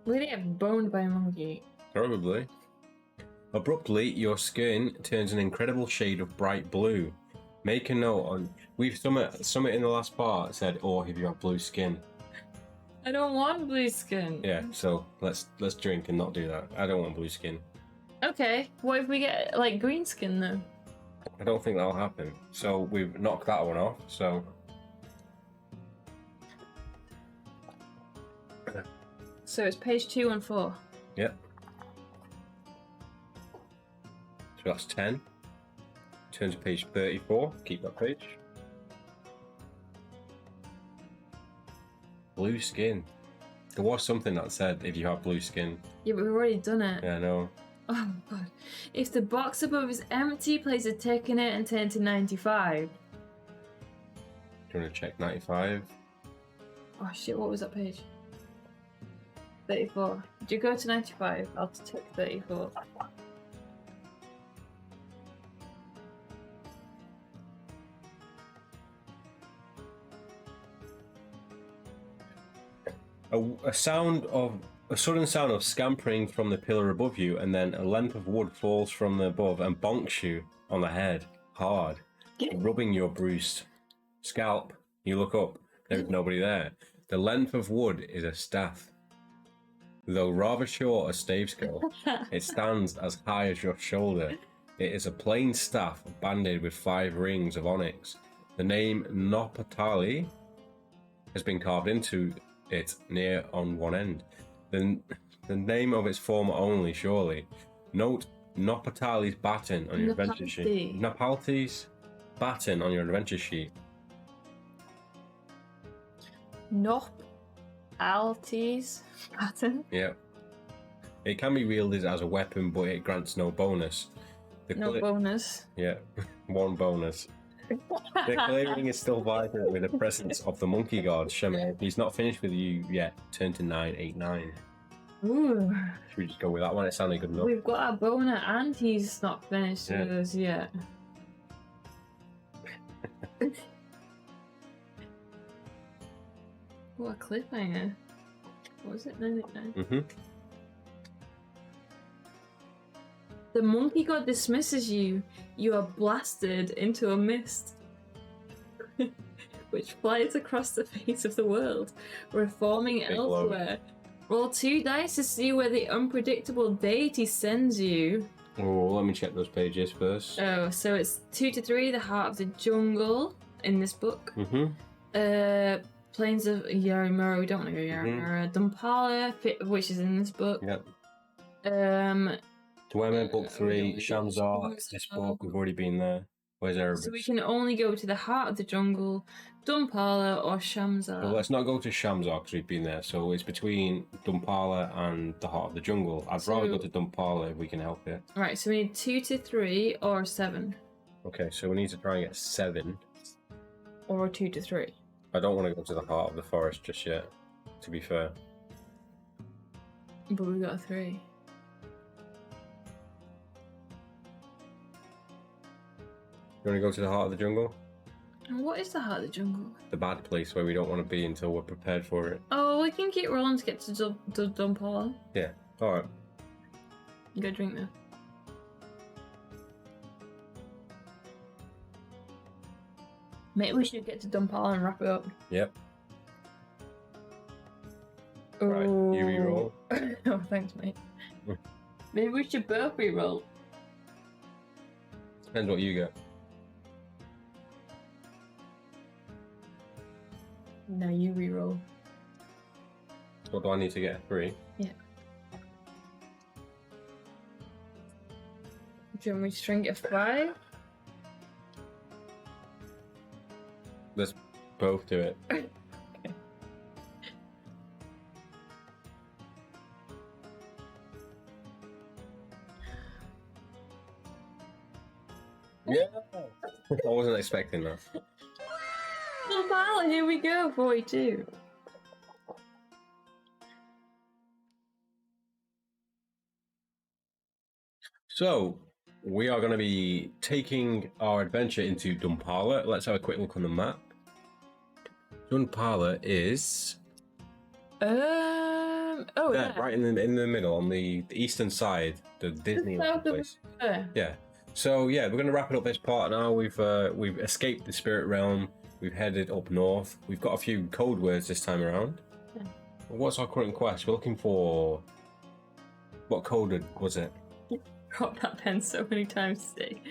We're gonna get boned by a monkey. Probably. Abruptly, your skin turns an incredible shade of bright blue. Make a note on... We've Summit in the last part said, or if you have blue skin. I don't want blue skin. Yeah, so let's drink and not do that. I don't want blue skin. Okay, what if we get, like, green skin, though? I don't think that'll happen. So we've knocked that one off, so... So it's page 214. Yep. So that's 10. Turn to page 34. Keep that page. Blue skin. There was something that said if you have blue skin. Yeah, but we've already done it. Yeah, I know. Oh, God. If the box above is empty, place a tick in it and turn to 95. Do you want to check 95? Oh, shit, what was that page? 34. Do you go to 95? I'll tick 34. A sudden sound of scampering from the pillar above you, and then a length of wood falls from the above and bonks you on the head hard, rubbing your bruised scalp. You look up. There is nobody there. The length of wood is a staff. Though rather short, a stave skill, it stands as high as your shoulder. It is a plain staff banded with 5 rings of onyx. The name Nopatali has been carved into it near on one end. The name of its former only, surely. Note Nopatali's baton on your adventure sheet. Nopalti's baton on your adventure sheet. Nopalti's baton? Yeah. It can be wielded as a weapon, but it grants no bonus. No bonus. Yeah, 1 bonus. The clearing is still vibrant with the presence of the monkey god, Shemar. He's not finished with you yet. Turn to 989. Ooh. Should we just go with that one? It sounded good enough. We've got our boner and he's not finished with us yet. What a cliffhanger. What was it? 989? Mm-hmm. The monkey god dismisses you. You are blasted into a mist. which flies across the face of the world, reforming Big elsewhere. Roll 2 dice to see where the unpredictable deity sends you. Oh, let me check those pages first. Oh, so it's 2 to 3, the Heart of the Jungle in this book. Plains of Yarimura, we don't want to go Yarimura. Dumpala, which is in this book. Yep. Dwemer, book 3, Shamzar, this book, we've already been there. Where's Erebus? So we can only go to the Heart of the Jungle, Dumpala, or Shamzar. Well, let's not go to Shamzar because we've been there. So it's between Dumpala and the Heart of the Jungle. I'd rather go to Dumpala if we can help it. Right, so we need 2 to 3 or 7. Okay, so we need to try and get 7. Or 2 to 3. I don't want to go to the Heart of the Forest just yet, to be fair. But we got a 3. You want to go to the Heart of the Jungle? And what is the Heart of the Jungle? The bad place where we don't want to be until we're prepared for it. Oh, we can keep rolling to get to Dumpala. Yeah, alright. You go drink there. Maybe we should get to Dumpala and wrap it up. Yep. Right, you re-roll. Oh, thanks, mate. Maybe we should both re-roll. Depends what you get. No, you re-roll. What do I need to get? 3? Yeah. Do you want me to try and get 5? Let's both do it. Okay. Yeah! I wasn't expecting that. Dumpala, here we go, 42. So, we are going to be taking our adventure into Dumpala. Let's have a quick look on the map. Dumpala is Oh, there, yeah. right in the middle, on the eastern side, the Disneyland place. Yeah. So yeah, we're going to wrap it up this part now. We've escaped the spirit realm. We've headed up north. We've got a few code words this time around. Yeah. What's our current quest? We're looking for... What code was it? Dropped that pen so many times today.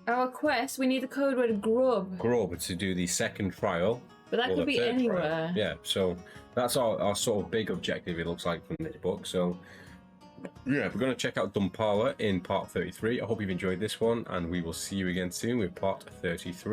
Our quest, we need the code word grub. Grub to do the second trial. But that or could the be third anywhere. trial. Yeah, so that's our sort of big objective, it looks like, from this book. So yeah, we're going to check out Dumpala in part 33. I hope you've enjoyed this one, and we will see you again soon with part 33.